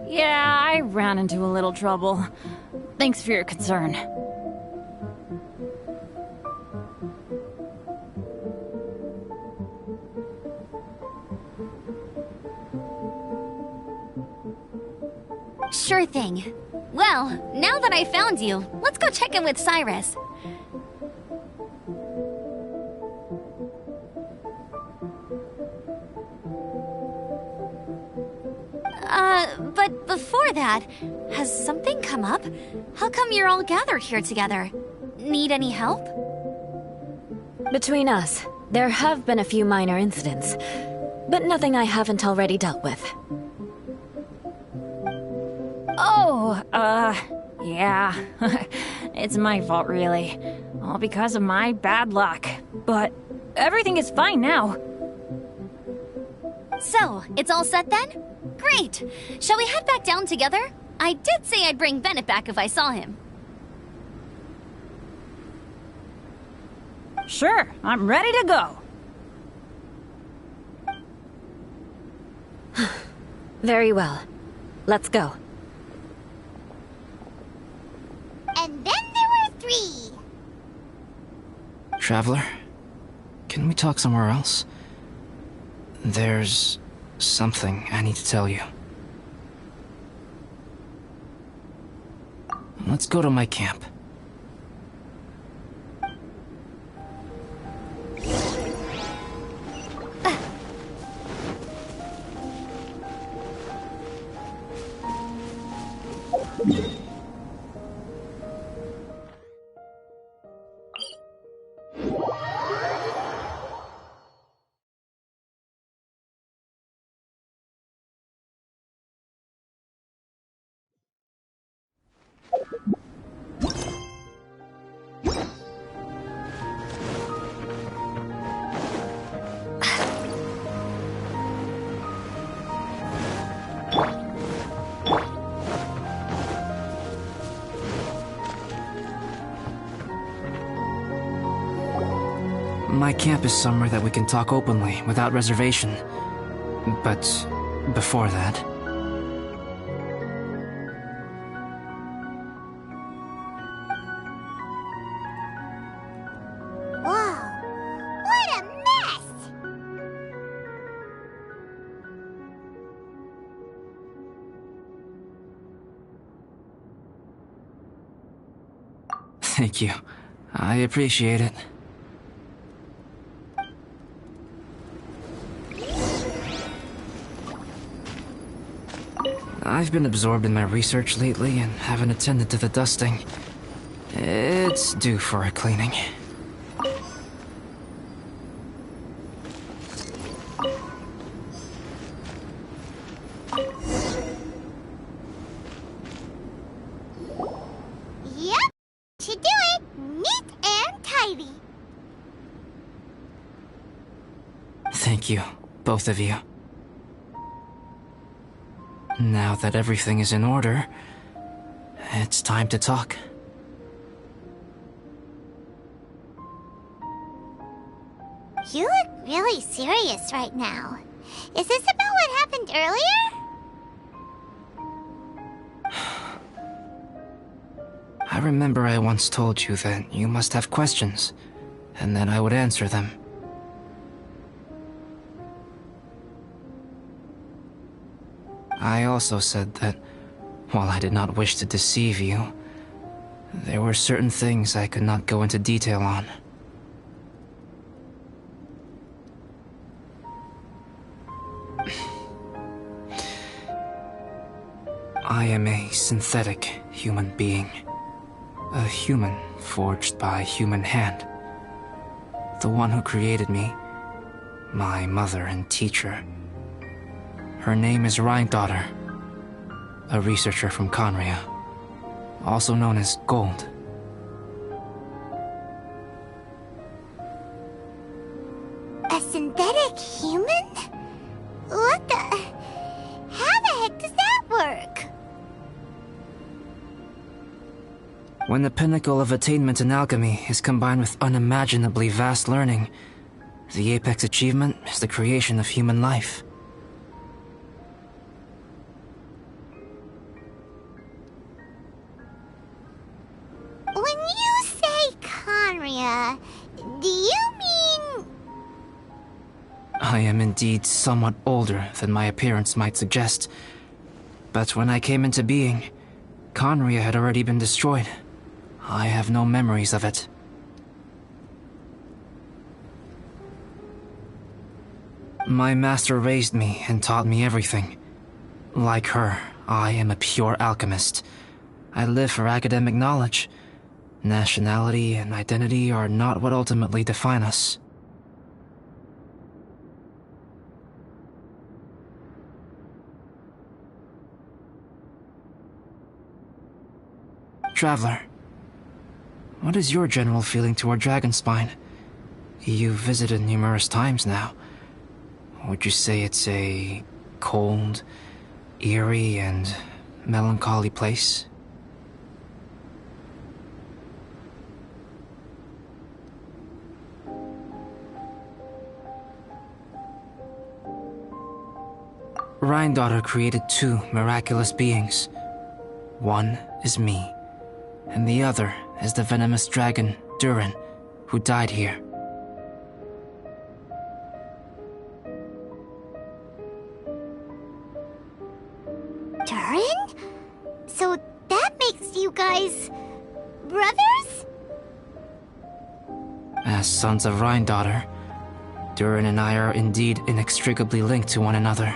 Yeah, I ran into a little trouble. Thanks for your concern. Sure thing. Well, now that I found you, let's go check in with Cyrus. But before that, has something come up? How come you're all gathered here together? Need any help? Between us, there have been a few minor incidents, but nothing I haven't already dealt with. Oh, yeah. It's my fault, really. All because of my bad luck. But everything is fine now. So, it's all set then? Great! Shall we head back down together? I did say I'd bring Bennett back if I saw him. Sure, I'm ready to go. Very well. Let's go. And then there were 3. Traveler, can we talk somewhere else? There's something I need to tell you. Let's go to my camp. My camp is somewhere that we can talk openly, without reservation. But before that... Whoa! What a mess! Thank you. I appreciate it. I've been absorbed in my research lately and haven't attended to the dusting. It's due for a cleaning. Yep, should do it. Neat and tidy. Thank you, both of you. Now that everything is in order, it's time to talk. You look really serious right now. Is this about what happened earlier? I remember I once told you that you must have questions, and then I would answer them. I also said that, while I did not wish to deceive you, there were certain things I could not go into detail on. I am a synthetic human being. A human forged by human hand. The one who created me, my mother and teacher. Her name is Rhymedaughter, a researcher from Conria, also known as Gold. A synthetic human? What the... How the heck does that work? When the pinnacle of attainment in alchemy is combined with unimaginably vast learning, the apex achievement is the creation of human life. When you say Conria, do you mean... I am indeed somewhat older than my appearance might suggest. But when I came into being, Conria had already been destroyed. I have no memories of it. My master raised me and taught me everything. Like her, I am a pure alchemist. I live for academic knowledge. Nationality and identity are not what ultimately define us. Traveler, what is your general feeling toward Dragonspine? You've visited numerous times now. Would you say it's a cold, eerie, and melancholy place? Rhine-daughter created two miraculous beings. One is me, and the other is the venomous dragon, Durin, who died here. Durin? So that makes you guys... brothers? As sons of Rhine-daughter, Durin and I are indeed inextricably linked to one another.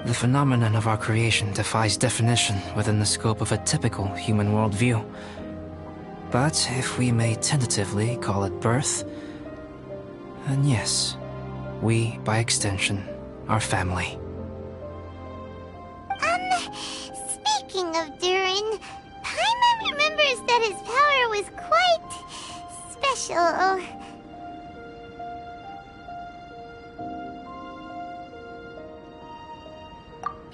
The phenomenon of our creation defies definition within the scope of a typical human worldview. But if we may tentatively call it birth, then yes, we, by extension, are family. Speaking of Durin, Paimon remembers that his power was quite... special.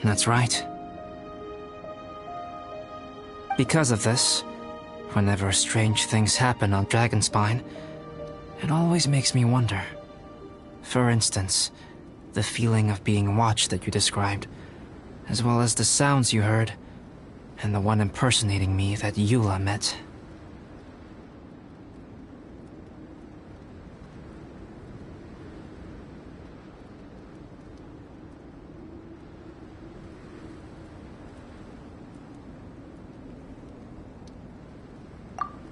That's right. Because of this, whenever strange things happen on Dragonspine, it always makes me wonder. For instance, the feeling of being watched that you described, as well as the sounds you heard, and the one impersonating me that Eula met.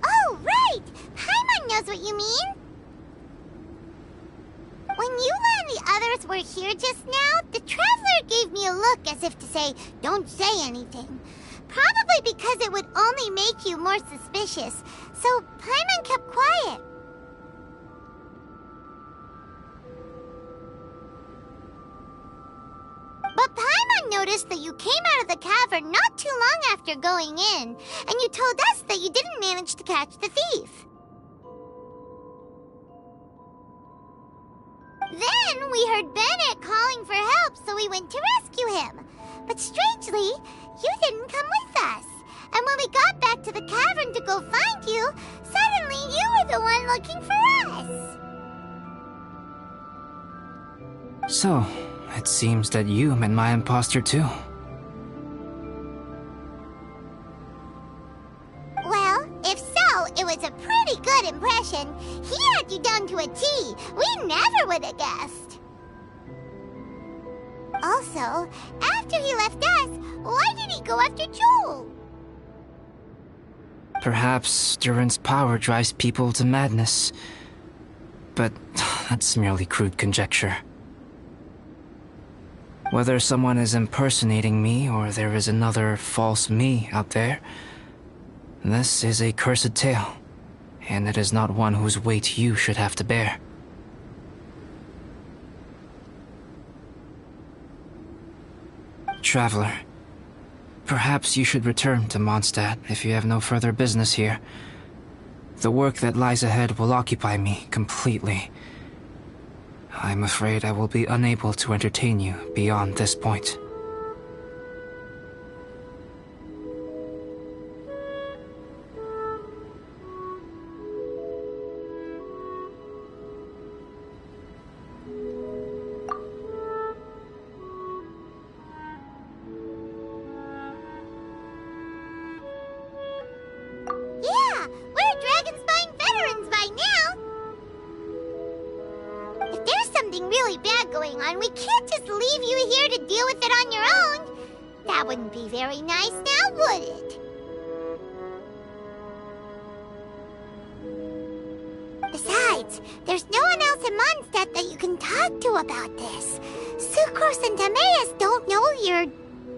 Oh, right! Paimon knows what you mean! When Eula and the others were here just now, the Traveler gave me a look as if to say, don't say anything. Probably because it would only make you more suspicious, so Paimon kept quiet. But Paimon noticed that you came out of the cavern not too long after going in, and you told us that you didn't manage to catch the thief. Then we heard Bennett calling for help, so we went to rescue him. But strangely, you didn't come with us. And when we got back to the cavern to go find you, suddenly you were the one looking for us. So, it seems that you met my imposter too. Well, if so, it was a pretty good impression. He had you down to a T. We never would have guessed. Also, after he left us, why did he go after Joel? Perhaps Durin's power drives people to madness. But that's merely crude conjecture. Whether someone is impersonating me or there is another false me out there, this is a cursed tale, and it is not one whose weight you should have to bear. Traveler, perhaps you should return to Mondstadt if you have no further business here. The work that lies ahead will occupy me completely. I'm afraid I will be unable to entertain you beyond this point. Yeah, we're Dragonspine veterans by now. If there's something really bad going on, we can't just leave you here to deal with it on your own. That wouldn't be very nice now, would it? Besides, there's no one else in Mondstadt that you can talk to about this. Sucrose and Timaeus don't know your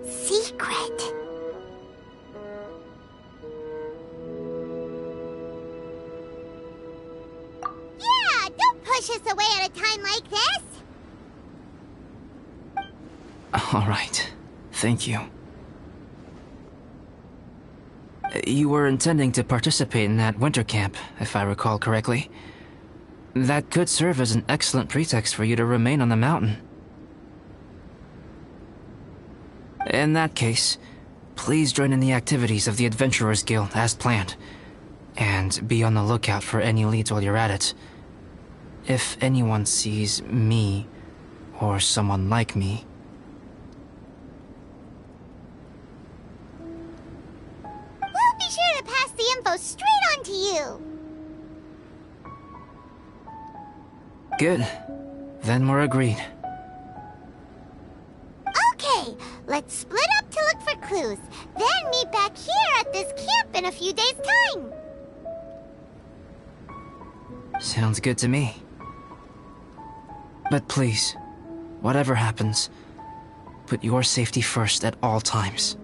secret. Yeah, don't push us away at a time like this. All right. Thank you. You were intending to participate in that winter camp, if I recall correctly. That could serve as an excellent pretext for you to remain on the mountain. In that case, please join in the activities of the Adventurers Guild as planned. And be on the lookout for any leads while you're at it, if anyone sees me, or someone like me, We'll be sure to pass the info straight on to you. good. Then we're agreed. Okay, let's split up to look for clues. Then meet back here at this camp in a few days' time. Sounds good to me. But please, whatever happens, put your safety first at all times.